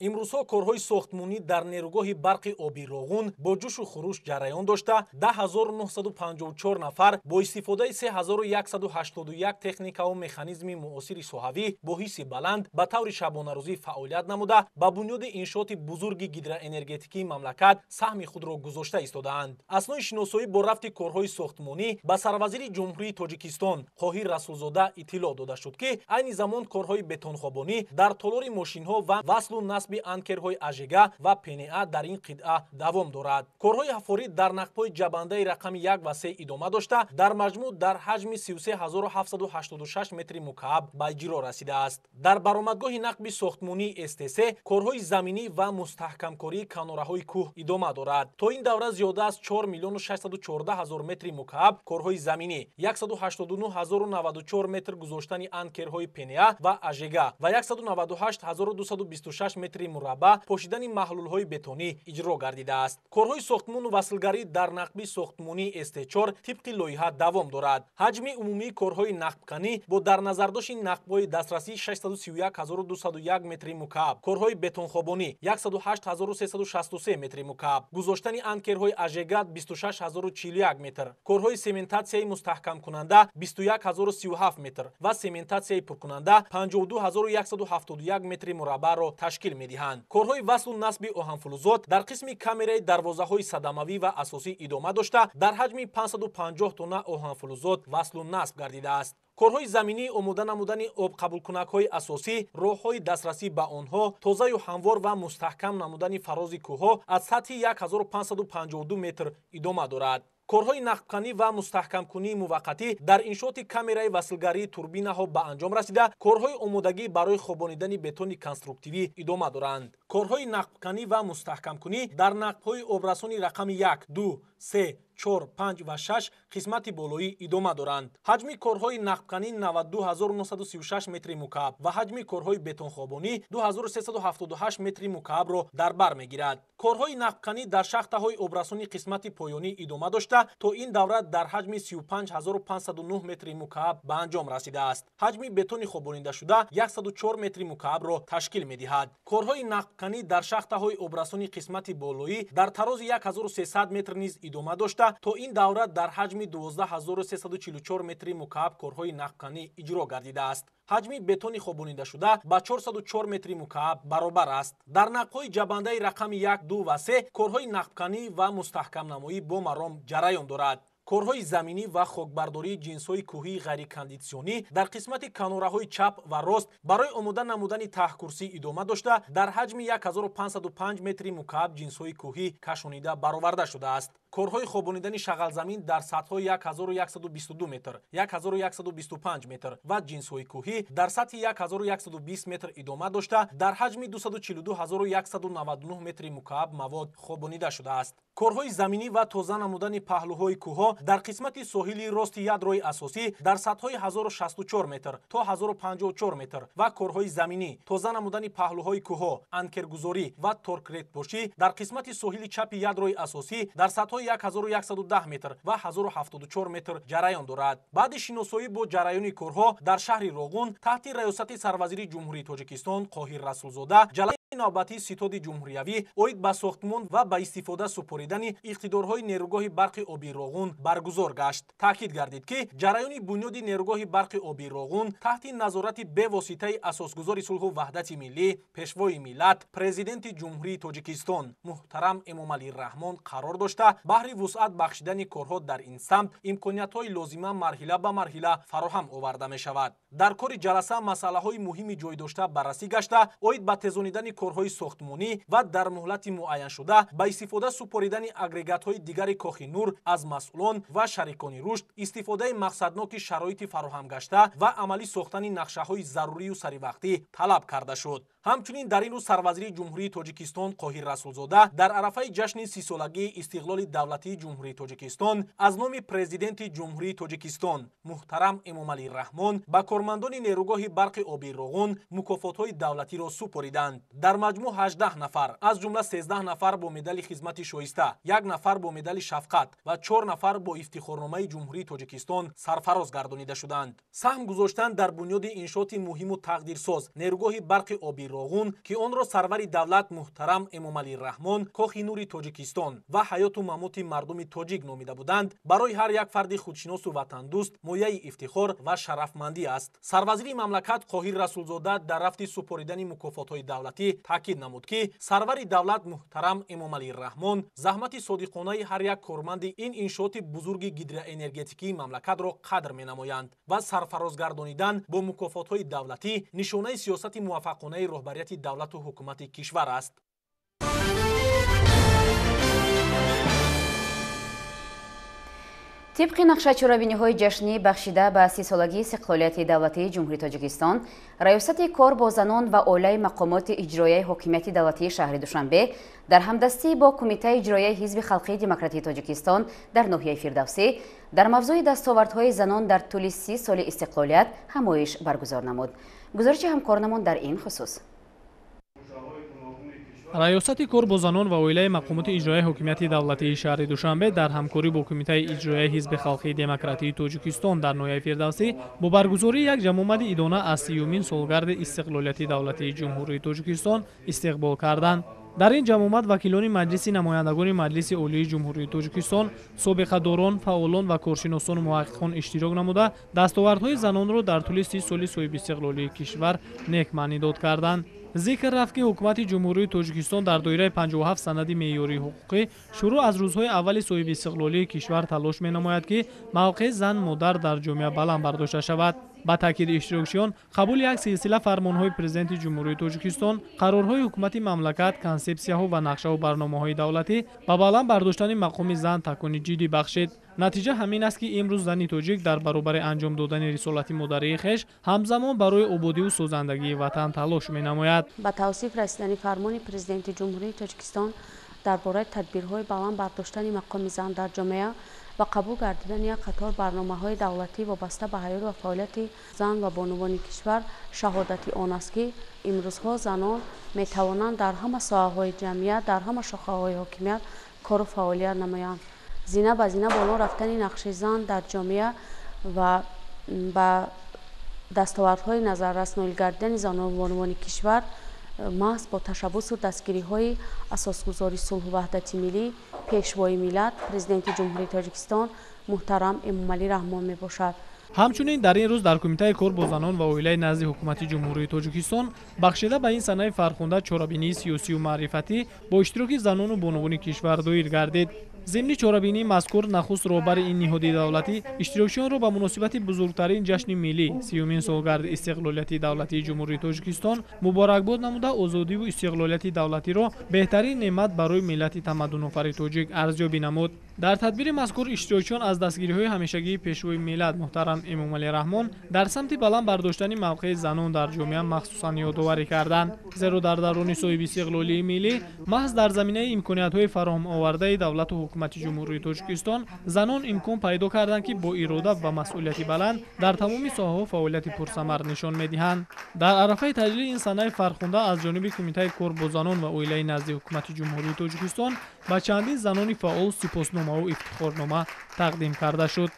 имрӯзҳо корҳои сохтмонӣ дар нерӯгоҳи барқи оби Роғун бо ҷӯшу хуруш ҷараён дошта 10954 нафар бо истифодаи 3181 техникаву механизми муосири соҳавӣ бо ҳисси баланд ба таври шабонарӯзӣ фаъолият намуда ба бунёди иншооти бузурги гидроэнергетикии мамлакат саҳми худро гузошта истодаанд. аснои шиносоӣ бо рафти корҳои сохтмонӣ ба сарвазири ҷумҳурии Тоҷикистон Қоҳир Расулзода иттилоъ дода шуд, ки айни замон корҳои бетонхобонӣ дар толори мошинҳо ва васлу насби анкерҳои ажега ва пеа дар ин қитъа давом дорад. корҳои ҳафорӣ дар нақбҳои ҷабандаи рақами 1 ва 3 идома дошта дар маҷмӯъ дар ҳаҷми 33786 метри мукааб ба иҷро расидааст. дар баромадгоҳи нақби сохтмонии СТС корҳои заминӣ ва мустаҳкамкории канораҳои кӯҳ идома дорад. то ин давра зиёда аз 4 млн 614 000 метри мукааб корҳои заминӣ, 189 094 метр гузоштани анкерҳои пеа ва ажега ва 198 226 метри мурабба пошидани маҳлулҳои бетонӣ иҷро гардидааст. корҳои сохтмону васлгарӣ дар нақби сохтмонии СТ4 тибқи лоиҳа давом дорад. ҳаҷми умумии корҳои нақбканӣ бо дарназардошти нақбҳои дастрасӣ 631 201 метри мукааб, корҳои бетонхобонӣ 108 363 метри мукааб, гузоштани анкерҳои ажега 26 041 метр, корҳои сементатсияи мустаҳкамкунанда 21 037 метр ва сементатсияи пуркунанда 52 171 метри мураббаъро ташкил медиҳанд. корҳои васлу насби оҳанфулузот дар қисми камераи дарвозаҳои садамавӣ ва асосӣ идома дошта дар ҳаҷми 550 тонна оҳанфулузот васлу насб гардидааст. корҳои заминӣ омода намудани обқабулкунакҳои асосӣ, роҳҳои дастрасӣ ба онҳо, тозаю ҳамвор ва мустаҳкам намудани фарози кӯҳҳо аз сатҳи 1552 метр идома дорад. корҳои нақбканӣ ва мустаҳкамкунии муваққатӣ дар иншооти камераи васлгарии турбинаҳо ба анҷом расида, корҳои омодагӣ барои хобонидани бетони конструктивӣ идома доранд. корҳои нақбканӣ ва мустаҳкамкунӣ дар нақбҳои обрасони рақами 1, 2, 3, 4, 5 ва 6 қисмати болоӣ идома доранд. ҳаҷми корҳои нақбканӣ 92 936 метри мукааб ва ҳаҷми корҳои бетонхобонӣ 2378 метри мукаабро дар бар мегирад. корҳои нақбканӣ дар шахтаҳои обрасони қисмати поёнӣ идома дошта, то ин давра дар ҳаҷми 35509 метри мукааб ба анҷом расидааст. ҳаҷми бетони хобонидашуда 104 метри мукаабро ташкил медиҳад. корҳои нақбканӣ дар шахтаҳои обрасони қисмати болоӣ дар тарози 1300 метр низ идома дошта, то ин давра дар ҳаҷми 12344 метри мукааб корҳои нақбканӣ иҷро гардидааст. ҳаҷми бетони хобонидашуда ба 404 метри мукааб баробар аст. дар нақбҳои ҷабандаи рақами 1, 2 ва 3 корҳои нақбканӣ ва мустаҳкамнамоӣ бо маром ҷараён дорад. корҳои заминӣ ва хокбардории ҷинсҳои кӯҳии ғайрикондитсионӣ дар қисмати канораҳои чап ва рост барои омода намудани таҳкурсӣ идома дошта, дар ҳаҷми 1505 метри мукааб ҷинсҳои кӯҳӣ кашонида бароварда шудааст. корҳои хобонидани шағалзамин дар сатҳҳои 1122 метр, 1125 метр ва ҷинсҳои кӯҳӣ дар сатҳи 1120 метр идома дошта, дар ҳаҷми 242199 метри мукааб мавод хобонида шудааст. корҳои заминӣ ва тоза намудани паҳлӯҳои кӯҳҳо дар қисмати соҳили рости ядрои асосӣ дар сатҳҳои 1064 метр то 1054 метр ва корҳои заминӣ, тоза намудани паҳлӯҳои кӯҳҳо, анкергузорӣ ва торкретпошӣ дар қисмати соҳили чапи ядрои асосӣ дар сатҳҳои 1110 метр ва 1074 метр ҷараён дорад. баъди шиносоӣ бо ҷараёни корҳо дар шаҳри Роғун таҳти раёсати сарвазири ҷумҳурии Тоҷикистон Қоҳир Расулзода ҷалаи навбати ситоди ҷумҳуриявӣ оид ба сохтмон ва ба истифода супоридани иқтидорҳои нерӯгоҳи барқи оби Роғун баргузор гашт. таъкид гардид ки ҷараёни бунёди нерӯгоҳи барқи оби Роғун таҳти назорати бевоситаи асосгузори сулҳу ваҳдати миллӣ, пешвои миллат, президенти ҷумҳурии Тоҷикистон муҳтарам Эмомалӣ Раҳмон қарор дошта, баҳри вусъат бахшидани корҳо дар ин самт имкониятҳои лозима марҳила ба марҳила фароҳам оварда мешавад. дар кори ҷаласа масъалаҳои муҳими ҷойдошта баррасӣ гашта, оид ба тезонидани корҳои сохтмонӣ ва дар муҳлати муайяншуда ба истифода супоридани агрегатҳои дигари кохи нур аз масъулон ва шарикони рушд, истифодаи мақсадноки шароити фароҳам гашта ва амалӣ сохтани нақшаҳои зарурию саривақтӣ талаб карда шуд. ҳамчунин дар ин рӯз сарвазири ҷумҳурии Тоҷикистон Қоҳир Расулзода дар арафаи ҷашни 30-солагии истиқлоли давлатии ҷумҳурии Тоҷикистон аз номи президенти ҷумҳурии Тоҷикистон муҳтарам Эмомалӣ Раҳмон ба кормандони нерӯгоҳи барқи оби Роғун мукофотҳои давлатиро супориданд. дар маҷмӯъ 18 нафар аз ҷумла 13 нафар бо медали хизмати шоиста, 1 нафар бо медали шафқат ва 4 нафар бо ифтихорномаи ҷумҳурии Тоҷикистон сарфароз гардонида шуданд. саҳм гузоштан дар бунёди иншооти муҳиму тақдирсоз нерӯгоҳи барқи оби Роғун ки онро сарвари давлат муҳтарам Эмомалӣ Раҳмон кохи нури Тоҷикистон ва ҳаёту мамоти мардуми тоҷик номида буданд, барои ҳар як фарди худшиносу ватандӯст мояи ифтихор ва шарафмандӣ аст. сарвазири мамлакат Қоҳир Расулзода дар рафти супоридани мукофотҳои давлатӣ таъкид намуд ки сарвари давлат муҳтарам Эмомалӣ Раҳмон заҳмати содиқонаи ҳар як корманди ин иншооти бузурги гидроэнергетикии мамлакатро қадр менамоянд ва сарфароз гардонидан бо мукофотҳои давлатӣ нишонаи сиёсати муваффақонаи роҳбарияти давлату ҳукумати кишвар аст. طبق نقشه چرابینی‌های جشنی بخشیده به 30-سالگی استقلالیت دولتی جمهوری تاجیکستان، ریاست کار با زنان و اعلای مقامات اجرایی حکومت دولتی شهر دوشنبه در همدستی با کمیته اجرایی حزب خلقی دموکراتی تاجیکستان در ناحیه فردوسی در موضوع دستاوردهای زنان در طول 30 سال استقلالیت همایش برگزار نمود. گزارش همکارانمان در این خصوص. раёсати кор бо занон ва оилаи мақомоти иҷроии ҳокимияти давлатии шаҳри душанбе дар ҳамкорӣ бо кумитаи иҷроии ҳизби халқии демократии тоҷикистон дар ноҳияи фирдавсӣ бо баргузории як ҷамъомади идона аз 30-юмин солгарди истиқлолияти давлатии ҷумҳурии тоҷикистон истиқбол карданд. дар ин ҷамъомат вакилони маҷлиси намояндагони маҷлиси олии ҷумҳурии тоҷикистон, собиқадорон, фаъолон ва коршиносону муҳаққиқон иштирок намуда дастовардҳои занонро дар тӯли 30 соли соҳиби истиқлолии кишвар нек маънидод карданд. зикр рафт ки ҳукумати ҷумҳурии тоҷикистон дар доираи 57 санади меъёрии ҳуқуқӣ шурӯъ аз рӯзҳои аввали соҳиби истиқлолии кишвар талош менамояд ки мавқеи зан модар дар ҷомеа баланд бардошта шавад. ба таъкиди иштирокчиён қабули як силсила фармонҳои президенти ҷумҳурии тоҷикистон, қарорҳои ҳукумати мамлакат, консепсияҳо ва нақшаву барномаҳои давлатӣ ба баланд бардоштани мақоми зан такони ҷиддӣ бахшид. натиҷа ҳамин аст ки имрӯз зани тоҷик дар баробари анҷом додани рисолати модарии хеш ҳамзамон барои ободиву созандагии ватан талош менамояд. ба тавсиф расидани фармони президенти ҷумҳурии тоҷикистон дар бораи тадбирҳои баланд бардоштани мақоми зан дар ҷомеа ва қабул гардидани як қатор барномаҳои давлатӣ вобаста ба ҳаёт ва фаъолияти зан ва бонувони кишвар шаҳодати он аст ки имрӯзҳо занон метавонанд дар ҳама соҳаҳои ҷамъият, дар ҳама шохаҳои ҳокимият кору фаъолият намоянд. зина ба зина болон рафтани нақши зан дар ҷомеа ва ба дастовардҳои назаррасноил гардидани занону бонувони кишвар маҳз бо ташаббусу дастгириҳои асосгузори сулҳу ваҳдати миллӣ, пешвои миллат, президенти ҷумҳурии тоҷикистон муҳтарам Эмомалӣ Раҳмон мебошад. ҳамчунин дар ин рӯз дар кумитаи кор бо занон ва оилаи назди ҳукумати ҷумҳурии тоҷикистон бахшида ба ин санаи фархонда чорабинии сиёсию маърифатӣ бо иштироки занону бонувони кишвар доир гардид. зимни чорабинии мазкур нахуст роҳбари ин ниҳоди давлатӣ иштирокчиёнро ба муносибати бузургтарин ҷашни миллӣ 30-юмин солгарди истиқлолияти давлатии ҷумҳурии тоҷикистон муборакбод намуда озодиву истиқлолияти давлатиро беҳтарин неъмат барои миллати тамаддунофари тоҷик арзёбӣ намуд. در تدبیر مذکور اشتراکیان از دستگیری‌های همیشگی پیشروی ملت محترم امامعلی رحمان در سمت بلند برداشتن موقع زنان در جامعه مخصوصاً یادآوری کردند. زیرا در درون صاحب استقلالی ملی محض در زمینه امکانیت‌های فراهم آورده دولت و حکومت جمهوری تاجیکستان زنان امکان پیدا کردند که با اراده و مسئولیت بلند در تمام ساحه‌ها فعالیت پرثمر نشان می‌دهند. در عرفه تجلیل این سنه فرخنده از جانب کمیته کار با زنان و اویله نزد حکومت جمهوری تاجیکستان به چندین زنان فعال سپاسنامه و افتخارنامه تقدیم کرده شد.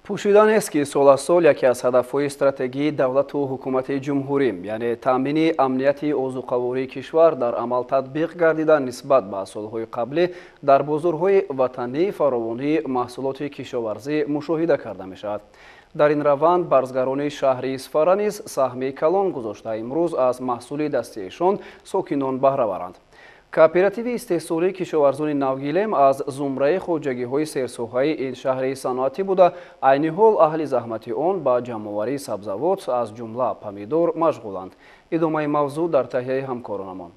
پوشیدن است که سال از سال یکی از هدف‌های استراتژی دولت و حکومت جمهوری یعنی تامین امنیت اوضاع‌قواری کشور در عمل تطبیق گردیدن نسبت به سال‌های قبلی در بازارهای وطنی فراوانی محصولات کشاورزی مشاهده کرده می‌شود. در این روند بازرگانان شهری اصفهان نیز سهم کلان گذاشته امروز از محصول دستیشان ساکنان بهره برند. کооператیو استحصالی کشاورزان نوگیلم از زمره خوجگی‌های سرسوهای این شهر صنعتی بوده عین حال اهل زحمت آن با جمع‌آوری سبزیجات از جمله پمیدور مشغولند. ادامه موضوع در تهیه همکارانمان.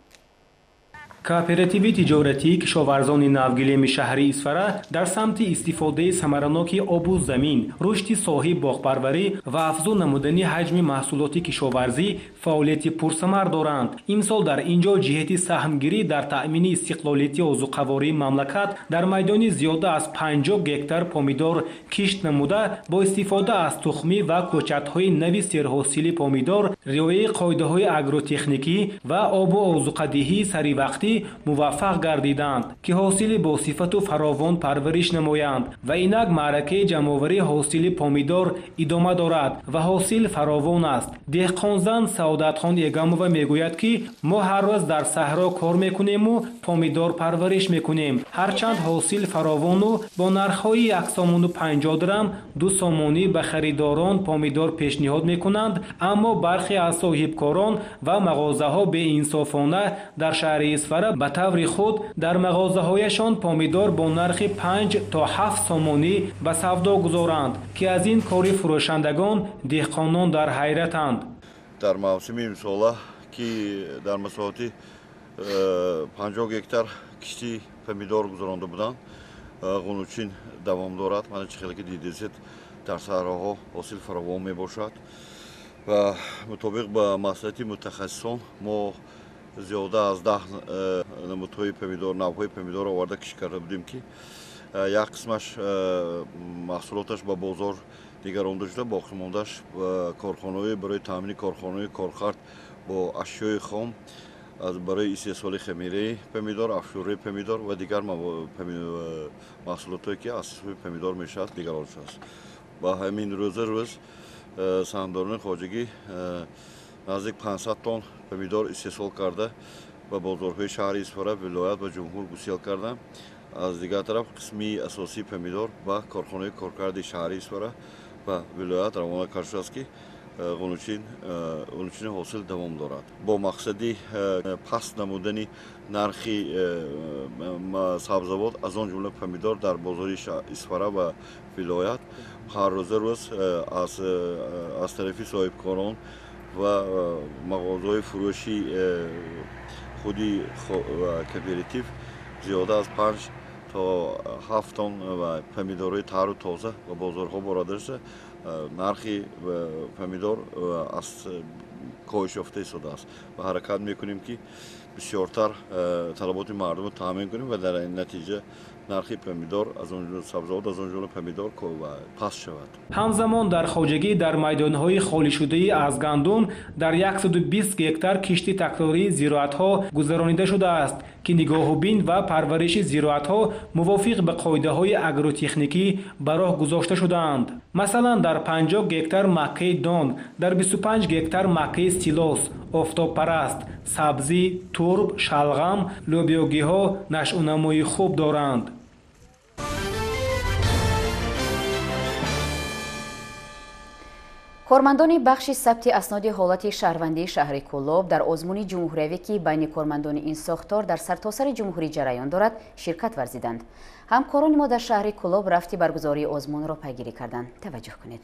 کооператیو تجارتی کشاورزان نوگیلم شهری اصفهان در سمت استفاده ثمرناک آب و زمین، رشد ساحه باغپروری و افزون نمودن حجم محصولات کشاورزی فعالیت پرثمر دارند. امسال در اینجا جهت سهمگیری در تأمین استقلالیت اوضاع‌قواری مملکت در میدان زیاده از 50 گکتار پومیدور کشت نموده با استفاده از تخمی و کوچک‌های نوی سرحاصل پومیدور، رعایت قاعده‌های اگروتکنیکی و آب و اوضاع‌دهی سریع موفق گردیدند که حاصل با صفت و فراوان پرورش نمایند و اینک معرکه جمع‌آوری حاصل پومیدور ادامه دارد و حاصل فراوان است. دهقانزن سعادتخان یگامووا میگوید که ما هر روز در صحرا کار میکنیم و پومیدور پرورش میکنیم. هرچند حاصل فراوان و با نرخ‌های 150 درم 2 سامانی به خریداران پومیدور پیشنهاد میکنند، اما برخی از صاحبکاران و مغازه‌ها به انصافانه در شهر اصفهان به طور خود در مغازه‌هایشان پومیدور با نرخ 5 تا 7 سامانی به سودا گذارند که از این کار فروشندگان دهقانان در حیرتند. در موسم امسال که در مساحت 50 گکتار کشتی پومیدور گذرانده بودند، غنوچین دوام دارد. من چه خیلی که دیدید در صحراها حاصل فراوان می باشد و مطابق با مصلحت متخصصان ما زیاده از 10 نمودهای پومیدور، نوهای پومیدور آورده کش کرده بودیم که یک قسمش محصولاتش به بازار نگرانده شده، باقی موندهش کارخانه‌های برای تامین کارخانه‌های کارخرد با اشیاء خام از برای استحصال خمیره پومیدور، افشوره پومیدور و دیگر محصولاتی که از پومیدور میشود نگران شده است. با همین روز سهامداران خارجی نزدیک 500 تن پومیدور استحصال کرده و بازارهای شهر اصفهان ولایت و جمهور گسیل کرده. از دیگر طرف قسمی اساسی پومیدور و کارخانه کارکرد شهر اصفهان و ولایت روانه کرده است که غنوچین حاصل دوام دارد. با مقصدی پست نمودن نرخ سبزیجات از آن جمله پومیدور در بازار اصفهان و ولایت هر روز از طرف صاحبکاران و مغازه‌های فروشی خودی کооператیو زیاده از 5 تا 7 تن و پومیدورهای تر و تازه و بازارها برآورده شده. نرخ پومیدور از کاهش یافته شده است و حرکت میکنیم که بسیارتر طلبات مردم رو تامین کنیم و در این نتیجه نرخ پومیدور از اون سبزیجات از اون جمله پومیدور پست شود. همزمان در خواجگی در میدانهای خالی شده از گندم در 120 گکتار کشتی تکراری زراعت‌ها گذرانیده شده است که نگاهبین و پرورش زراعت‌ها موافق به قاعده‌های اگروتکنیکی به راه گذاشته شده‌اند. مثلا در 50 گکتار مکه دان، در 25 گکتار مکه سیلاس، آفتاب پرست، سبزی، ترب، شلغم، لوبیاگی‌ها نشأونمای خوب دارند. کارمندان بخش ثبت اسناد حالت شهروندی شهر کلوب در آزمون جمهوریوی که بین کارمندان این ساختار در سرتاسر جمهوری جریان دارد شرکت ورزیدند. همکاران ما در شهر کلوب رفتی برگزاری آزمون را پیگیری کردند. توجه کنید.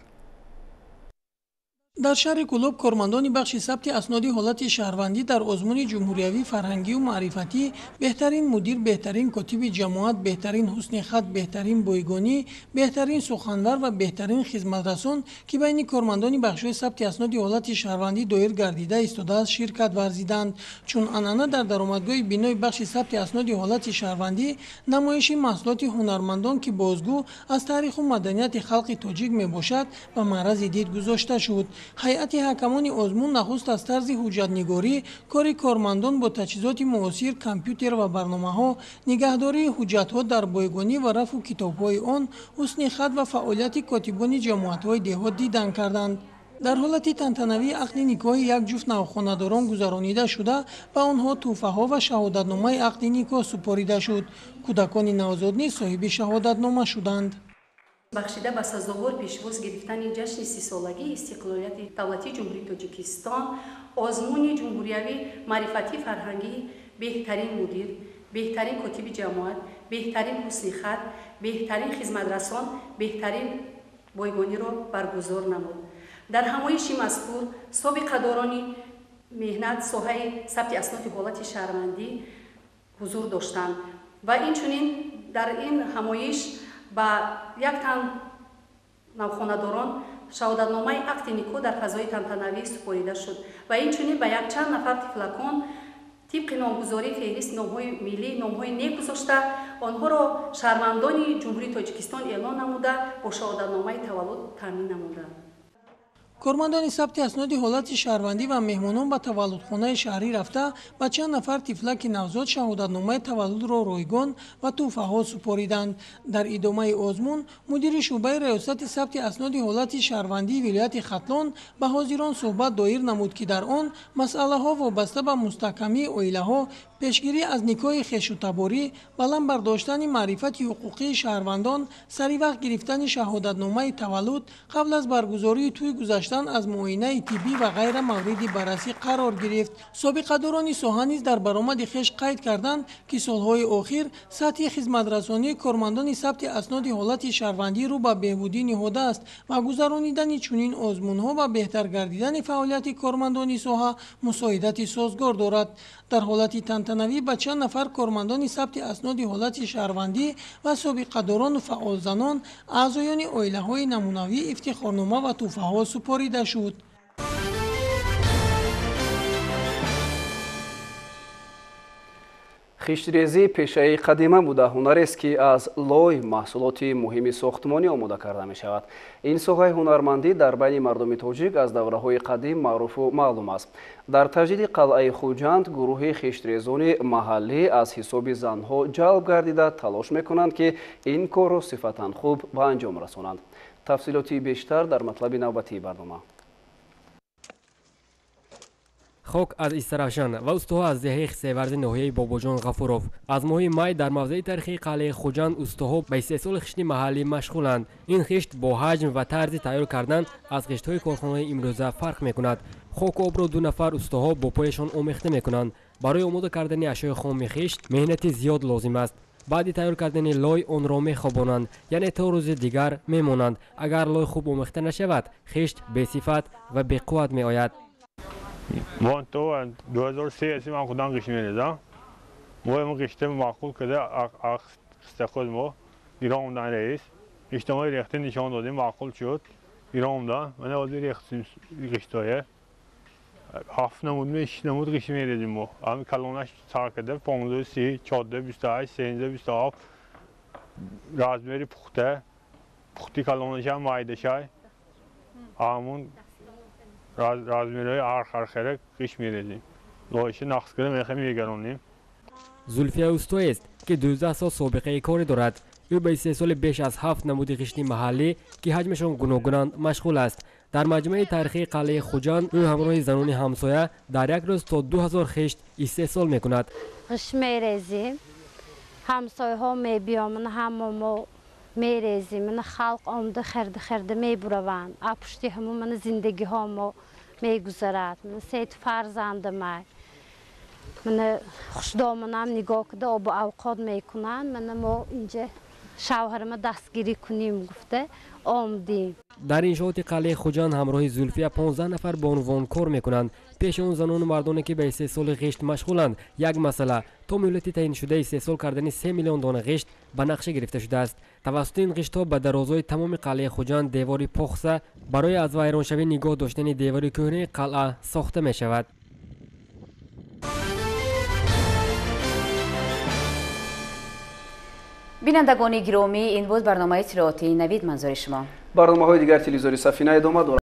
در شهر کلوب کارمندان بخش ثبت اسناد حالت شهروندی در آزمون جمهوریوی فرهنگی و معرفتی بهترین مدیر، بهترین کاتب جماعت، بهترین حسن خط، بهترین بویگانی، بهترین سخنور و بهترین خدمترسان که بین کارمندان بخش ثبت اسناد حالت شهروندی دایر گردیده ایستاده است شرکت ورزیدند. چون انانه در درآمدگاه بینای بخش ثبت اسناد حالت شهروندی نمایش محصولات هنرمندان که بازگو از تاریخ و مدنیت خلق تاجیک میباشد و معرض دید گذاشته شد. هیئت حکمان آزمون نخست از طرز حجت‌نگاری، کار کارمندان با تجهیزات معاصر، کامپیوتر و برنامه‌ها، نگهداری حجت‌ها در بایگانی و رفع کتاب‌های آن، حسن خط و فعالیت کاتبان جماعت‌های دهات دیدن کردند. در حالت تنتنوی عقد نکاح یک جفت نوخانه‌داران گذرانیده شده به آنها تحفه‌ها و شهادتنامه عقد نکاح سپریده شد. کودکان نوزاد نیز صاحب شهادتنامه شدند. بخشیده به سزاوار پیشواز گرفتن جشن 30 سالگی استقلالیت دولتی جمهوری تاجیکستان، آزمون جمهوریوی معرفتی فرهنگی بهترین مدیر، بهترین کاتب جماعت، بهترین حسن خط، بهترین خدمترسان، بهترین بایگانی را برگزار نمود. در همایش مذکور سابقه‌داران مهنت ساحه ثبت اسناد حالت شهروندی حضور داشتند و اینچنین در این همایش با یک تن نوخانه‌داران شهادتنامه عقد نکاح در فضای تنتنوی سپریده شد و اینچنین به یک چند نفر طفلکان طبق نامگذاری فهرست نام‌های ملی نام‌های نیک گذاشته آنها را شهروندان جمهوری تاجیکستان اعلان نموده با شهادتنامه تولد تامین نمودند. کارمندان ثبت اسناد حالت شهروندی و مهمانان به تولدخانه شهری رفته به چند نفر طفلک نوزاد شهادتنامه تولد را رایگان و تحفه‌ها سپاریدند. در ادامه آزمون مدیر شعبه ریاست ثبت اسناد حالت شهروندی ولایت ختلان به حاضران صحبت دایر نمود که در آن مسئله‌ها وابسته به مستحکمی عائله‌ها، پیشگیری از نکاح خویش و تباری، بلند برداشتن معرفت حقوقی شهروندان، سری وقت گرفتن شهادتنامه تولد قبل از برگزاری توی گذشتن از معاینه طبی و غیر مورد بررسی قرار گرفت. سابقه‌داران ساحه نیز در برآمد خویش قید کردند که سالهای اخیر سطح خدمترسانی کارمندان ثبت اسناد حالت شهروندی رو به بهبودی نهاده است و گذرانیدن چنین آزمون‌ها و بهتر گردیدن فعالیت کارمندان ساحه مساعدت سازگار دارد. در حالت تنتنوی به چند نفر کارمندان ثبت اسناد حالت شهروندی و سابقه‌داران و فعال زنان اعضایان عائله‌های نمونوی افتخارنامه و تحفه‌ها سپریده شد. خشتریزی پیشه‌ای قدیمه بوده هنر است که از لای محصولات مهم ساختمانی آماده کرده می شود. این ساحه هنرمندی در بین مردم تاجیک از دوره‌های قدیم معروف و معلوم است. در تجدید قلعه خوجند گروه خشتریزان محلی از حساب زنها جلب گردیده تلاش می‌کنند که این کار را صفتاً خوب به انجام رسانند. تفصیلاتی بیشتر در مطلب نوبتی برنامه. خاک از استراشان و استوها از دهه خسیورز ناحیه باباجان غفوروف از ماه مای در موضع تاریخی قلعه خوجند استوها به استحصال خشت محلی مشغولند. این خشت با حجم و طرز تیار کردن از خشت‌های کارخانه امروزه فرق می‌کند. خاک و آب را دو نفر استوها با پایشان آمیخته می‌کنند. برای آماده کردن اشیاء خام خشت مهنت زیاد لازم است. بعد تیار کردن لای آن را می‌خوابانند، یعنی تا روز دیگر میمانند. اگر لای خوب آمیخته نشود خشت به صفت و به قوت می‌آید. من تو 2003 هستیم من خودم قشم می‌ریزم. ما قشته معقول کرده استخدام ما ایران اومدن رئیس اجتماعی ریخته نشان دادیم معقول شد ایران اومدن من از ریختیم قشته‌ای 7 نمود 6 نمود قشم می‌ریزیم ما همین کلونش سر کرده 15 30 14 28 13 27 رازمری پختی کلونش هم مایده شای همون رازمیرای آخر قش می‌ریزیم. لایش نقص کرده میخوایم میگرانیم. زولفیا اوستوی است که 12 سال سابقه کاری دارد. او به 3 سال بیش از 7 نمود خشتی محلی که حجمشان گوناگونند مشغول است. در مجمع تاریخی قلعه خوجند او همراه زنان همسایه در یک روز تا 2000 خشت استحصال میکند. قش می‌ریزیم. همسایه ها میبیامن هممو می‌ریزیم. من خلق آمده خرده میبروند. اپشتی همون من زندگی هامو میگذرد. من سید فرزندم من خوشدامنم نگاه کرده آب و اوقات میکنن. من ما اینجا شوهرم دستگیری کنیم گفته آمدیم. در انشاءات قلعه خوجند همراه زلفیه 15 نفر به عنوان کار میکنند. پیش اون زنان و مردانی که به 3 سال غشت مشغولند. یک مسئله تا مهلت تعیین شده 3 سال کردن 3 میلیون دانه غشت به نقشه گرفته شده است. توسط این غشت ها به درازای تمام قلعه خوجند دیواری پخسه برای از ویرانشوی نگاه داشتن دیواری کهنه قلعه ساخته می شود. بینندگان گرامی، این بود برنامه اطلاعاتی نوید. منظور شما. برنامه‌های دیگر تلویزیونی سفینه ادامه دارد.